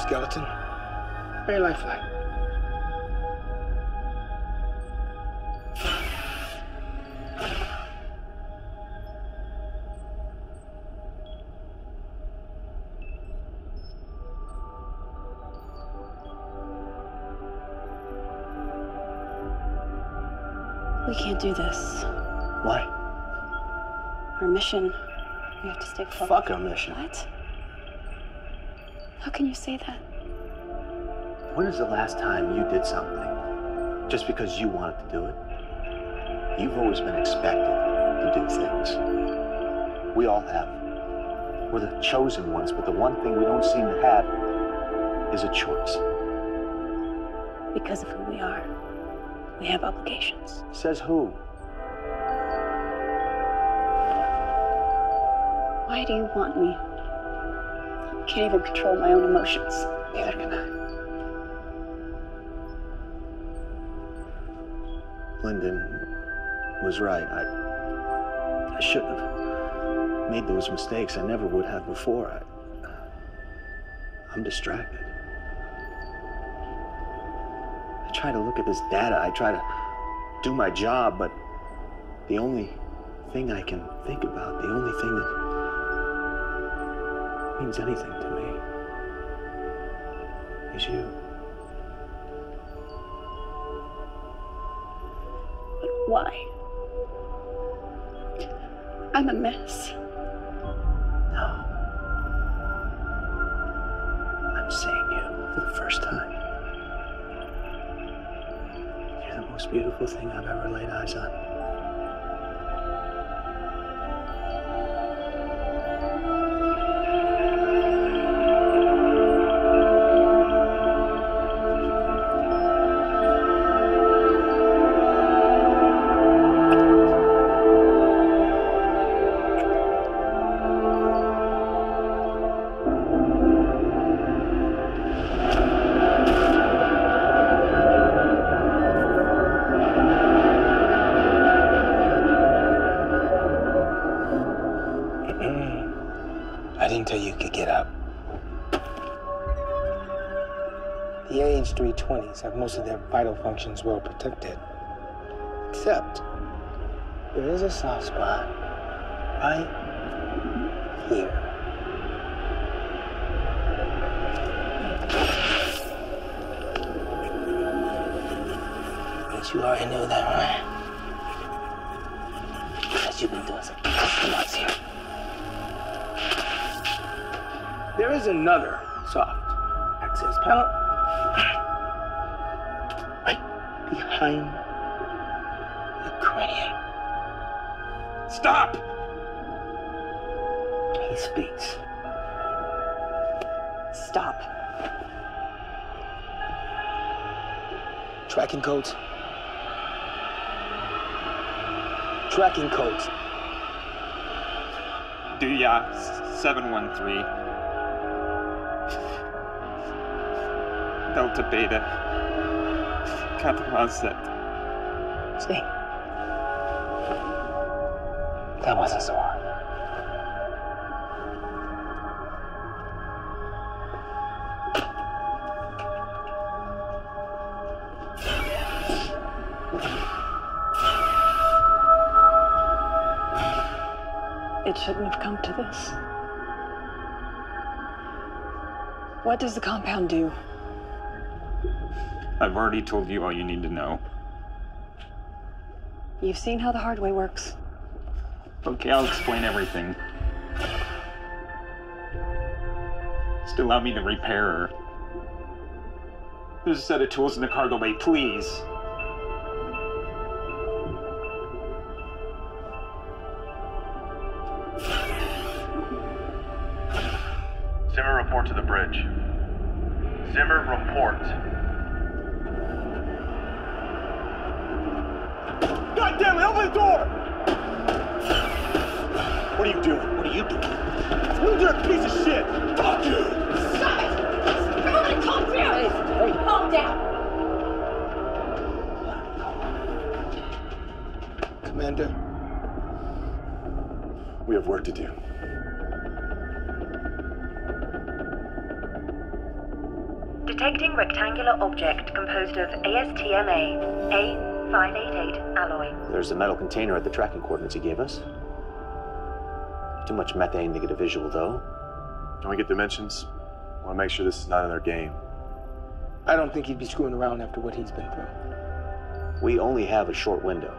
Speaker 7: skeleton. Very lifelike.
Speaker 10: We can't do this.
Speaker 2: Why?
Speaker 10: Our mission. We have to stay focused.
Speaker 2: Fuck our mission.
Speaker 10: What? How can you say that?
Speaker 2: When is the last time you did something just because you wanted to do it? You've always been expected to do things. We all have. We're the chosen ones, but the one thing we don't seem to have is a choice.
Speaker 10: Because of who we are. We have obligations.
Speaker 2: Says who?
Speaker 10: Why do you want me? I can't even control my own emotions.
Speaker 2: Neither can I. Lyndon was right. I shouldn't have made those mistakes. I never would have before. I'm distracted. I try to look at this data. I try to do my job, but the only thing I can think about, the only thing that means anything to me is you.
Speaker 10: But why? I'm a mess.
Speaker 2: No. I'm seeing you for the first time. You're the most beautiful thing I've ever laid eyes on.
Speaker 7: I didn't tell you could get up. The AH-320s have most of their vital functions well protected. Except, there is a soft spot right here. But you already knew that, right? Because you've been doing some months here. There is another soft access panel right behind the cranium. Stop! He speaks.
Speaker 3: Stop.
Speaker 7: Tracking codes. Tracking codes.
Speaker 11: Duya 713. Delta Beta. Capital set.
Speaker 7: See? That wasn't so hard.
Speaker 3: It shouldn't have come to this. What does the compound do?
Speaker 11: I've already told you all you need to know.
Speaker 3: You've seen how the hard way works.
Speaker 11: Okay, I'll explain everything. Just allow me to repair her. There's a set of tools in the cargo bay, please.
Speaker 5: Zimmer, report to the bridge. Zimmer, report.
Speaker 12: God damn it, open the door! What are you doing? What are you doing? You dirty piece of shit! Fuck you!
Speaker 13: Stop it! Everybody calm down! Hey. Calm down!
Speaker 7: Commander.
Speaker 5: We have work to do.
Speaker 1: Detecting rectangular object composed of ASTMA A588 alloy.
Speaker 2: There's a metal container at the tracking coordinates he gave us. Too much methane to get a visual, though.
Speaker 5: Can we get dimensions? I want to make sure this is not in their game.
Speaker 7: I don't think he'd be screwing around after what he's been through.
Speaker 2: We only have a short window.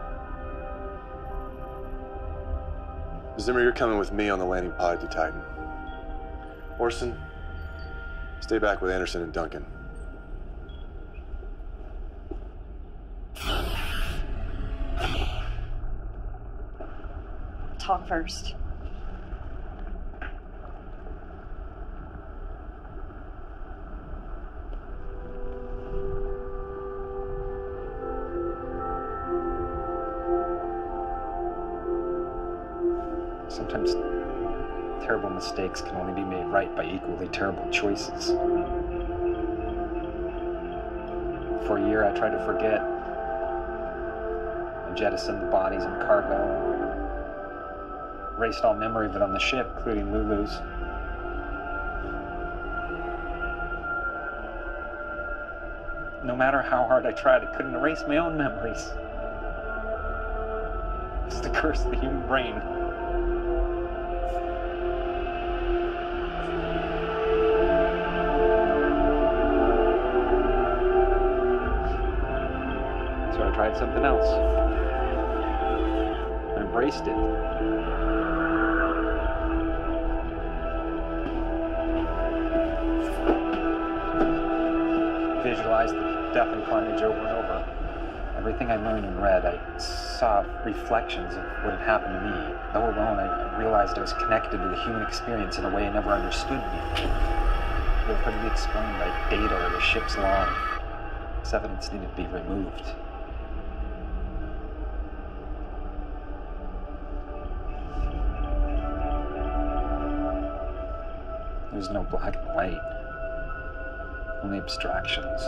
Speaker 5: Zimmer, you're coming with me on the landing pod to Titan. Orson, stay back with Anderson and Duncan.
Speaker 3: Talk first.
Speaker 14: Sometimes terrible mistakes can only be made right by equally terrible choices. For a year, I tried to forget. I jettisoned the bodies and cargo. Erased all memory of it on the ship, including Lulu's. No matter how hard I tried, I couldn't erase my own memories. It's the curse of the human brain. So I tried something else. I embraced it. Visualized the death and carnage over and over. Everything I learned and read, I saw reflections of what had happened to me. Though alone, I realized I was connected to the human experience in a way I never understood before. It couldn't be explained by data or the ship's log. This evidence needed to be removed. There's no black and white. Only abstractions.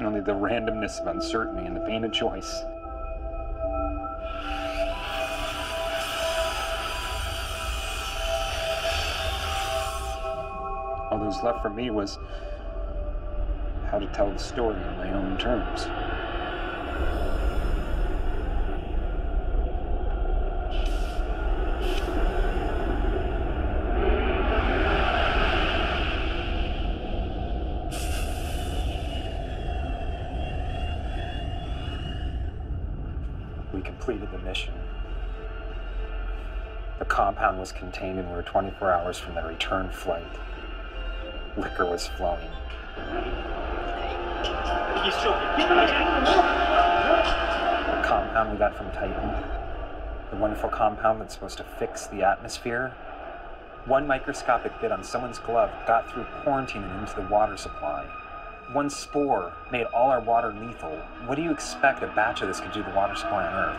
Speaker 14: Only the randomness of uncertainty and the pain of choice. All that was left for me was how to tell the story on my own terms. We completed the mission. The compound was contained and we were 24 hours from the return flight. Liquor was flowing. The compound we got from Titan, the wonderful compound that's supposed to fix the atmosphere, one microscopic bit on someone's glove got through quarantine and into the water supply. One spore made all our water lethal. What do you expect a batch of this could do to the water supply on Earth?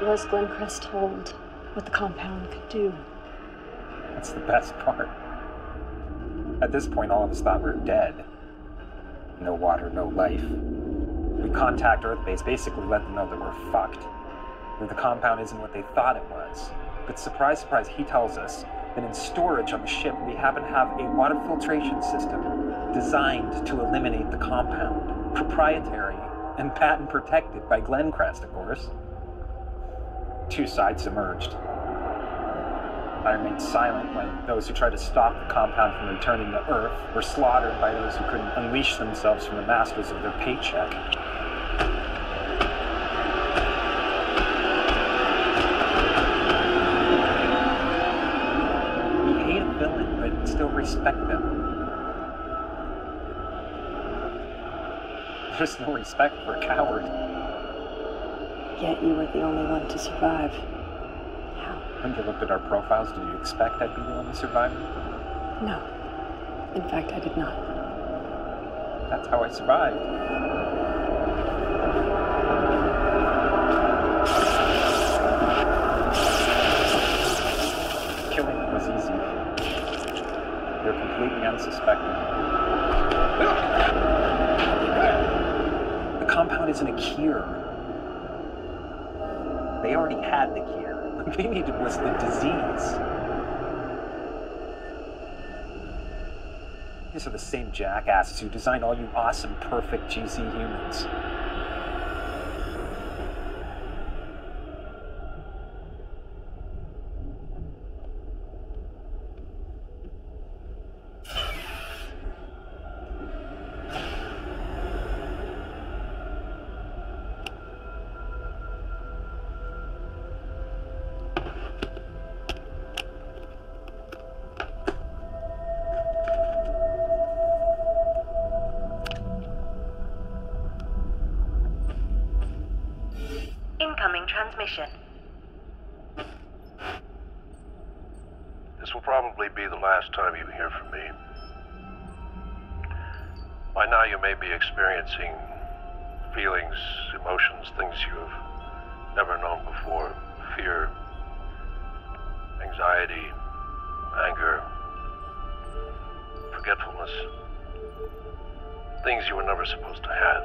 Speaker 3: Was Glencrest told what the compound could do?
Speaker 14: That's the best part. At this point, all of us thought we were dead. No water, no life. We contact Earthbase, basically let them know that we're fucked. That the compound isn't what they thought it was. But surprise, surprise, he tells us that in storage on the ship, we happen to have a water filtration system designed to eliminate the compound. Proprietary and patent protected by Glencrest, of course. Two sides emerged. I remained silent when those who tried to stop the compound from returning to Earth were slaughtered by those who couldn't unleash themselves from the masters of their paycheck. We hate a villain, but still respect them. There's no respect for a coward.
Speaker 3: Yet you were the only one to survive.
Speaker 14: When you looked at our profiles, did you expect I'd be the one to survive?
Speaker 3: No. In fact, I did not.
Speaker 14: That's how I survived. Killing them was easy. They're completely unsuspecting. The compound isn't a cure. They already had the cure. What they needed was the disease. These are the same jackasses who designed all you awesome, perfect GC humans.
Speaker 1: Incoming transmission.
Speaker 4: This will probably be the last time you hear from me. By now you may be experiencing feelings, emotions, things you have never known before. Fear, anxiety, anger, forgetfulness. Things you were never supposed to have.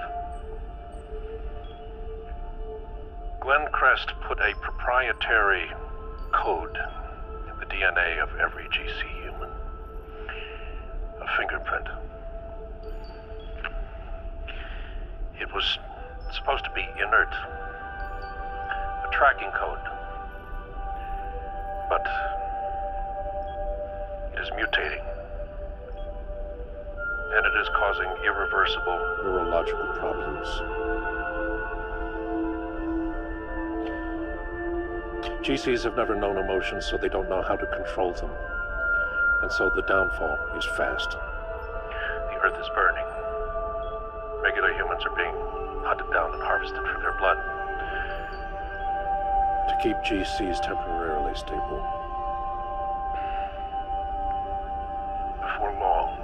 Speaker 4: Glenn Crest put a proprietary code in the DNA of every GC human. A fingerprint. It was supposed to be inert. A tracking code. But it is mutating. And it is causing irreversible neurological problems. GCs have never known emotions, so they don't know how to control them. And so the downfall is fast. The earth is burning. Regular humans are being hunted down and harvested for their blood. To keep GCs temporarily stable. Before long,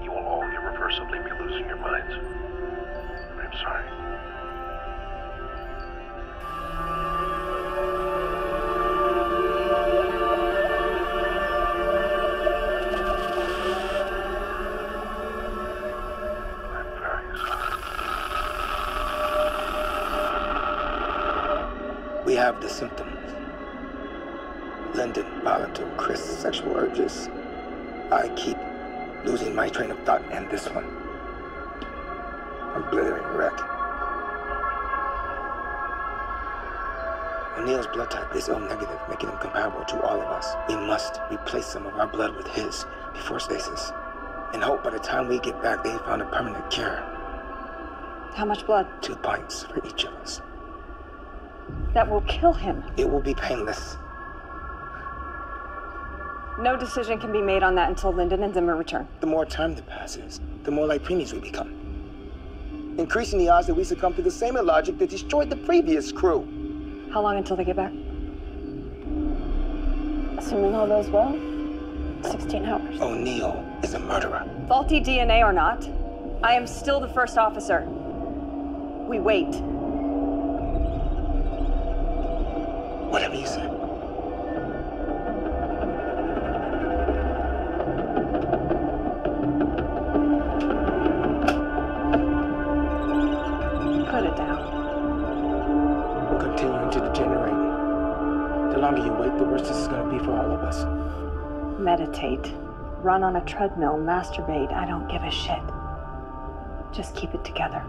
Speaker 4: you will all irreversibly be losing your minds. I'm sorry.
Speaker 7: We have the symptoms. Lyndon, volatile, Chris, sexual urges. I keep losing my train of thought, and this one. I'm blithering wreck. O'Neill's blood type is O negative, making him comparable to all of us. We must replace some of our blood with his before stasis. And hope by the time we get back, they found a permanent cure.
Speaker 3: How much blood?
Speaker 7: 2 pints for each of us.
Speaker 3: That will kill him.
Speaker 7: It will be painless.
Speaker 3: No decision can be made on that until Lyndon and Zimmer return.
Speaker 7: The more time that passes, the more like preemies we become. Increasing the odds that we succumb to the same illogic that destroyed the previous crew.
Speaker 3: How long until they get back?
Speaker 10: Assuming all goes well, 16 hours.
Speaker 7: O'Neill is a murderer.
Speaker 3: Faulty DNA or not, I am still the first officer. We wait.
Speaker 7: Whatever you say.
Speaker 3: Put it down.
Speaker 7: We're continuing to degenerate. The longer you wait, the worse this is going to be for all of us.
Speaker 3: Meditate. Run on a treadmill. Masturbate. I don't give a shit. Just keep it together.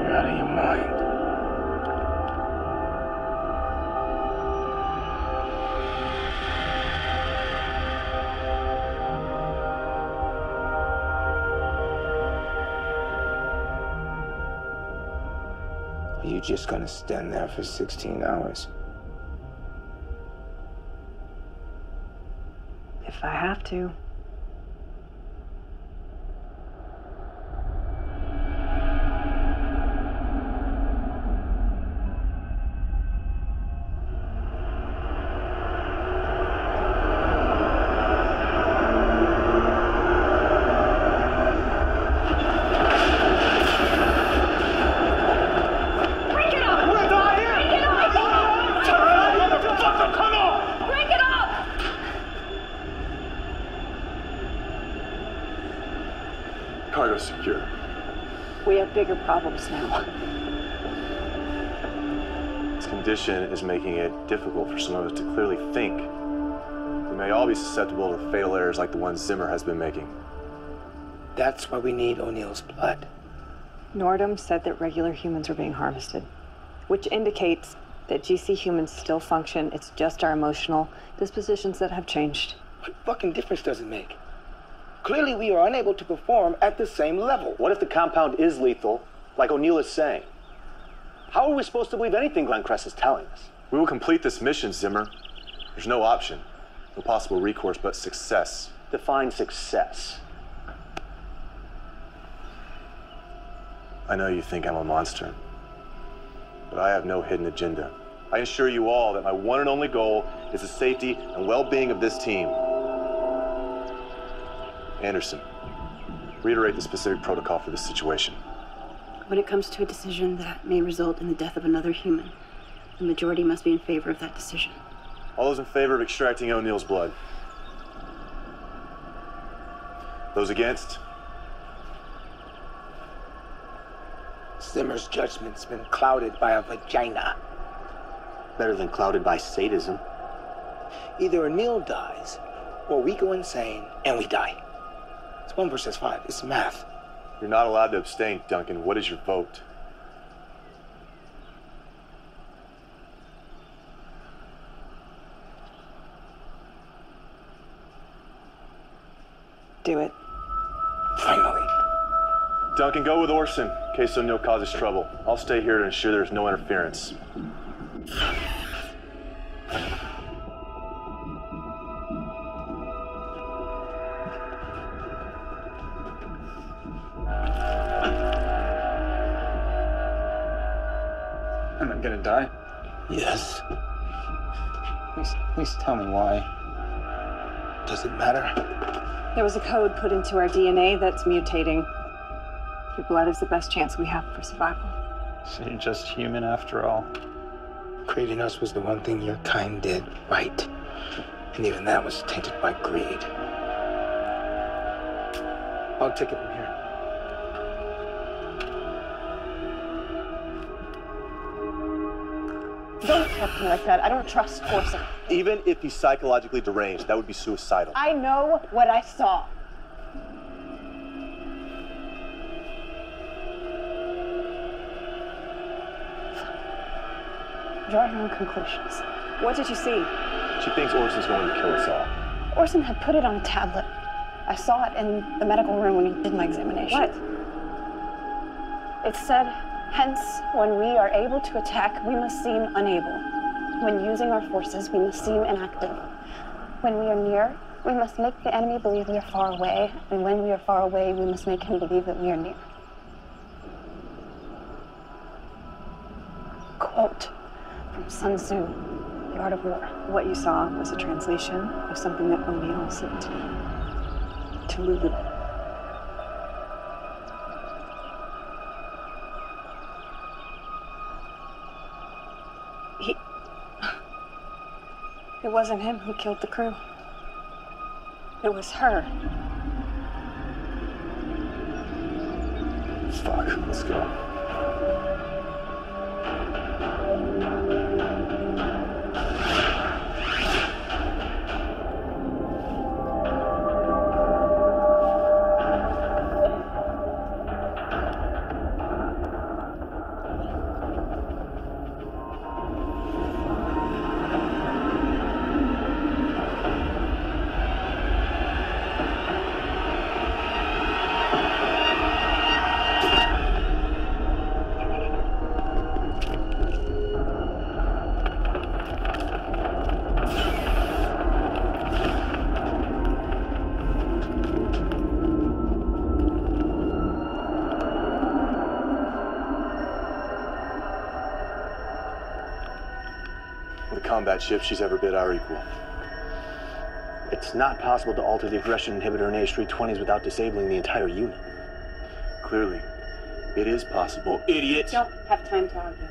Speaker 7: You're out of your mind. Are you just gonna stand there for 16 hours?
Speaker 3: If I have to.
Speaker 5: Cargo secure.
Speaker 3: We have bigger problems now.
Speaker 5: condition is making it difficult for some of us to clearly think. We may all be susceptible to fatal errors like the ones Zimmer has been making.
Speaker 7: That's why we need O'Neill's blood.
Speaker 6: Nordum said that regular humans are being harvested, which indicates that GC humans still function. It's just our emotional dispositions that have changed.
Speaker 7: What fucking difference does it make? Clearly we are unable to perform at the same level.
Speaker 2: What if the compound is lethal, like O'Neill is saying? How are we supposed to believe anything Glenn Kress is telling us?
Speaker 5: We will complete this mission, Zimmer. There's no option. No possible recourse but success.
Speaker 2: Define success.
Speaker 5: I know you think I'm a monster, but I have no hidden agenda. I assure you all that my one and only goal is the safety and well-being of this team. Anderson, reiterate the specific protocol for this situation.
Speaker 15: When it comes to a decision that may result in the death of another human, the majority must be in favor of that decision.
Speaker 5: All those in favor of extracting O'Neill's blood? Those against?
Speaker 7: Zimmer's judgment's been clouded by a vagina.
Speaker 2: Better than clouded by sadism.
Speaker 7: Either O'Neill dies, or we go insane and we die. It's 1 versus 5. It's math.
Speaker 5: You're not allowed to abstain, Duncan. What is your vote?
Speaker 6: Do it.
Speaker 7: Finally.
Speaker 5: Duncan, go with Orson, in case O'Neill causes trouble. I'll stay here to ensure there's no interference.
Speaker 14: Am I gonna die?
Speaker 7: Yes.
Speaker 14: Please tell me why.
Speaker 7: Does it matter?
Speaker 6: There was a code put into our DNA that's mutating. Your blood is the best chance we have for survival.
Speaker 14: So you're just human after all.
Speaker 7: Creating us was the one thing your kind did right. And even that was tainted by greed. I'll take it from here.
Speaker 10: Don't talk to me like that. I don't trust Orson.
Speaker 2: Even if he's psychologically deranged, that would be suicidal.
Speaker 10: I know what I saw. Draw your own conclusions.
Speaker 6: What did you see?
Speaker 2: She thinks Orson's going to kill us all.
Speaker 10: Orson had put it on a tablet. I saw it in the medical room when he did my examination.
Speaker 6: What?
Speaker 10: It said, hence, when we are able to attack, we must seem unable. When using our forces, we must seem inactive. When we are near, we must make the enemy believe we are far away, and when we are far away, we must make him believe that we are near. Quote from Sun Tzu, The Art of War.
Speaker 6: What you saw was a translation of something that O'Neill said to Lulu. It wasn't him who killed the crew. It was her.
Speaker 5: Fuck, let's go. Combat ship she's ever bid our equal.
Speaker 2: It's not possible to alter the aggression inhibitor in AH-320s without disabling the entire unit.
Speaker 5: Clearly, it is possible, idiot!
Speaker 10: Don't have time to argue.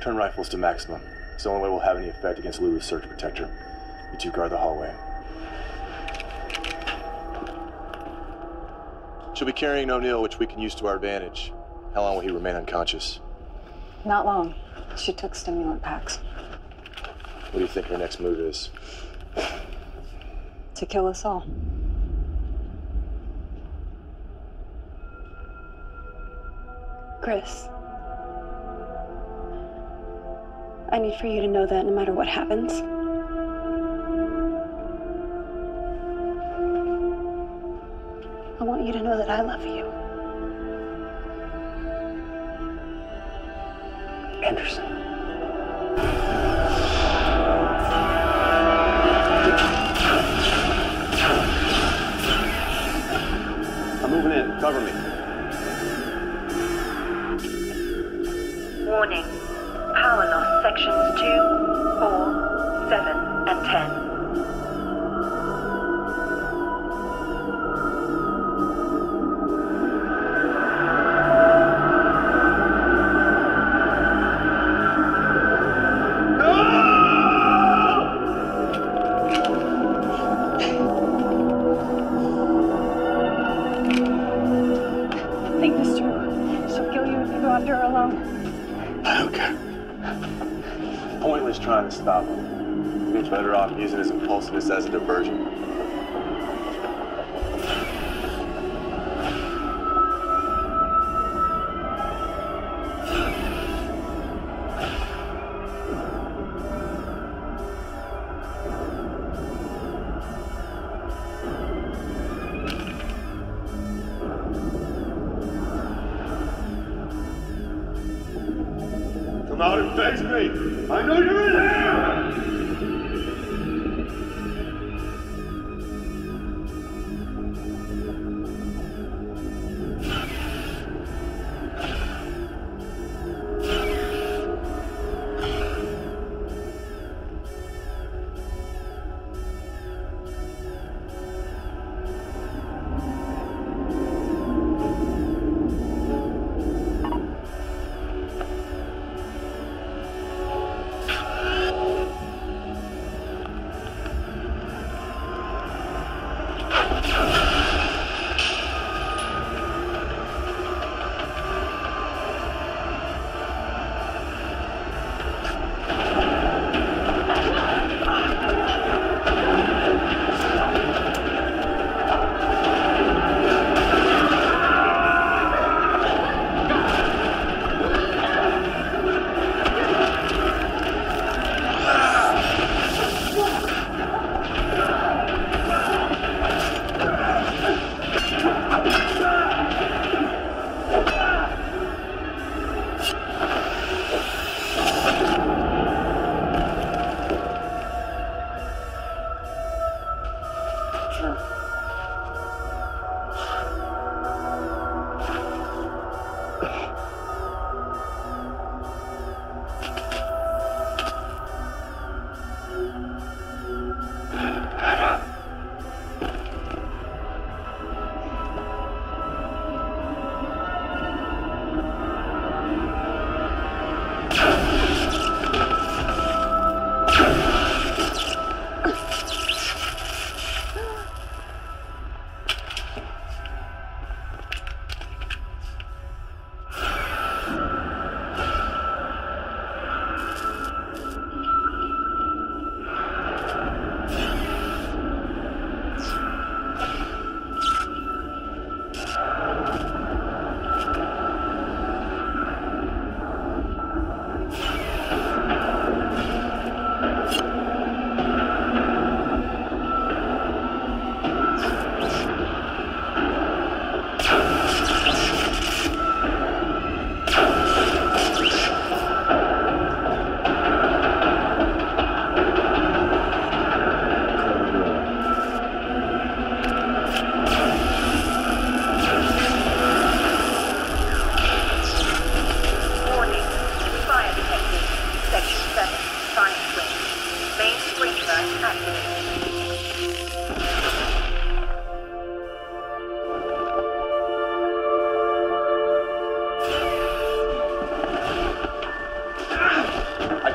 Speaker 5: Turn rifles to maximum. It's the only way we'll have any effect against Lulu's surge protector. You two guard the hallway. She'll be carrying O'Neill, which we can use to our advantage. How long will he remain unconscious?
Speaker 6: Not long.
Speaker 3: She took stimulant packs.
Speaker 5: What do you think her next move is?
Speaker 3: To kill us all.
Speaker 10: Chris, I need for you to know that no matter what happens, I want you to know that I love you.
Speaker 2: Anderson. I'm moving in. Cover me.
Speaker 1: Warning. Power loss sections 2, 4, 7, and 10.
Speaker 10: Think this through. She'll kill you if you go after her alone.
Speaker 5: I don't care. Pointless trying to stop him. He's better off using his impulsiveness as a diversion. Come out and face me! I know you're in here!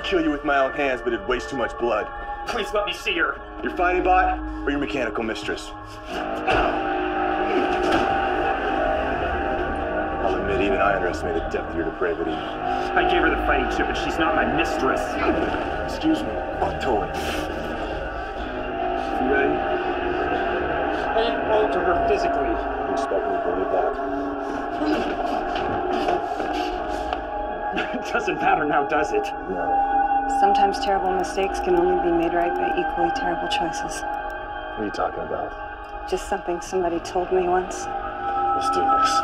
Speaker 5: Kill you with my own hands, but it'd waste too much blood.
Speaker 14: Please let me see her.
Speaker 5: Your fighting bot or your mechanical mistress? I'll admit, even I underestimate the depth of your depravity.
Speaker 14: I gave her the fighting chip, and she's not my mistress.
Speaker 5: Excuse me. Toy.
Speaker 14: You ready? I didn't alter her physically.
Speaker 5: You expect me to believe that?
Speaker 14: It doesn't matter now, does it?
Speaker 5: No.
Speaker 6: Sometimes terrible mistakes can only be made right by equally terrible choices.
Speaker 5: What are you talking about?
Speaker 6: Just something somebody told me once.
Speaker 5: Let's do this.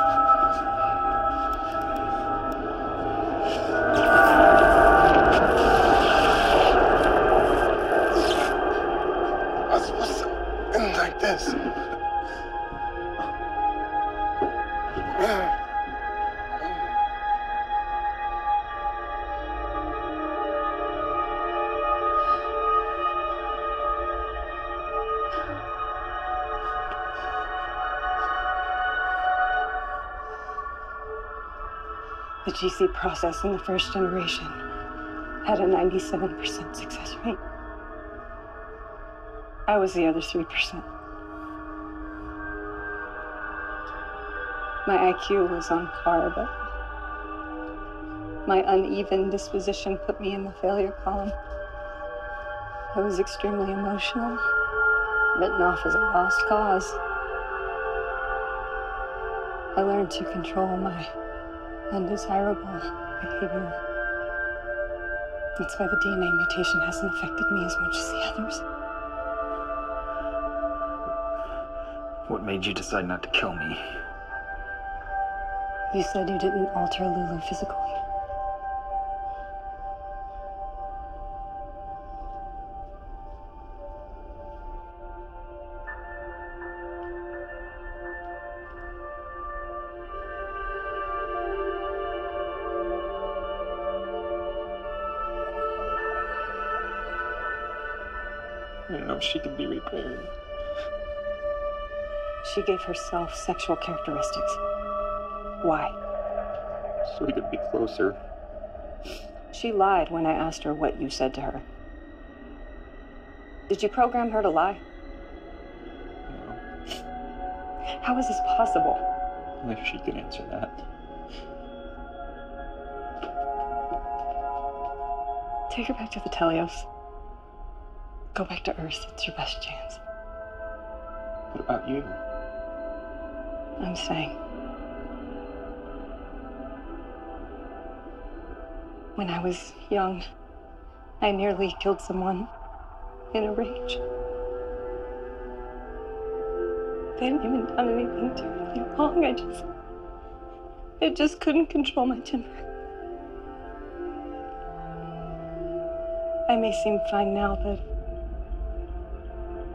Speaker 5: What's like this?
Speaker 6: The GC process in the first generation had a 97% success rate. I was the other 3%. My IQ was on par, but my uneven disposition put me in the failure column. I was extremely emotional, written off as a lost cause. I learned to control my undesirable behavior. That's why the DNA mutation hasn't affected me as much as the others.
Speaker 14: What made you decide not to kill me?
Speaker 6: You said you didn't alter Lulu physically.
Speaker 14: I didn't know she could be repaired.
Speaker 6: She gave herself sexual characteristics. Why?
Speaker 14: So we could be closer.
Speaker 6: She lied when I asked her what you said to her. Did you program her to lie?
Speaker 14: No.
Speaker 6: How is this possible?
Speaker 14: If she can answer that.
Speaker 6: Take her back to the Telios. Go back to Earth. It's your best chance.
Speaker 14: What about you?
Speaker 6: I'm saying, when I was young, I nearly killed someone in a rage. They hadn't even done anything terribly wrong. I just couldn't control my temper. I may seem fine now, but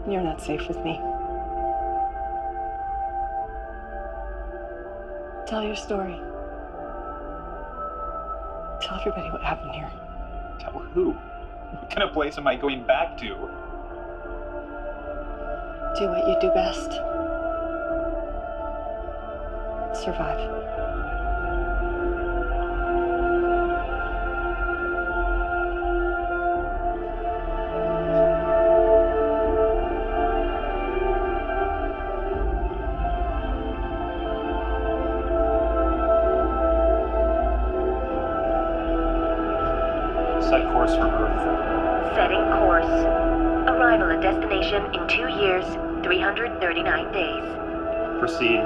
Speaker 6: you're not safe with me. Tell your story. Tell everybody what happened here.
Speaker 14: Tell who? What kind of place am I going back to?
Speaker 6: Do what you do best. Survive.
Speaker 14: Set course for Earth.
Speaker 1: Setting course. Arrival at destination in 2 years, 339 days.
Speaker 14: Proceed.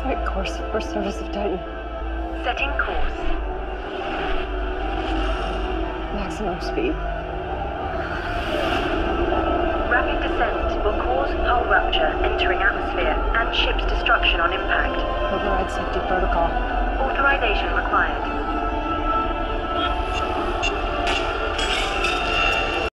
Speaker 6: Set course for Service of Titan.
Speaker 1: Setting course.
Speaker 6: Maximum speed.
Speaker 1: Rapid descent will cause hull rupture entering atmosphere and ship's destruction on impact.
Speaker 6: Override safety protocol.
Speaker 1: Authorization required.